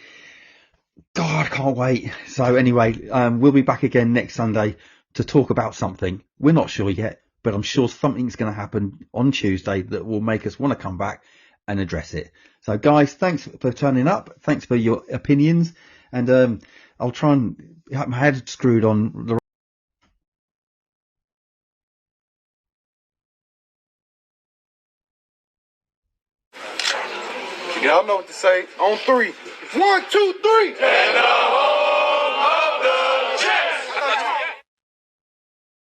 God, I can't wait. So anyway, we'll be back again next Sunday to talk about something. We're not sure yet, but I'm sure something's going to happen on Tuesday that will make us want to come back and address it. So guys, thanks for turning up. Thanks for your opinions. And I'll try and have my head screwed on the Y'all know what to say. On 3. 1, 2, 3.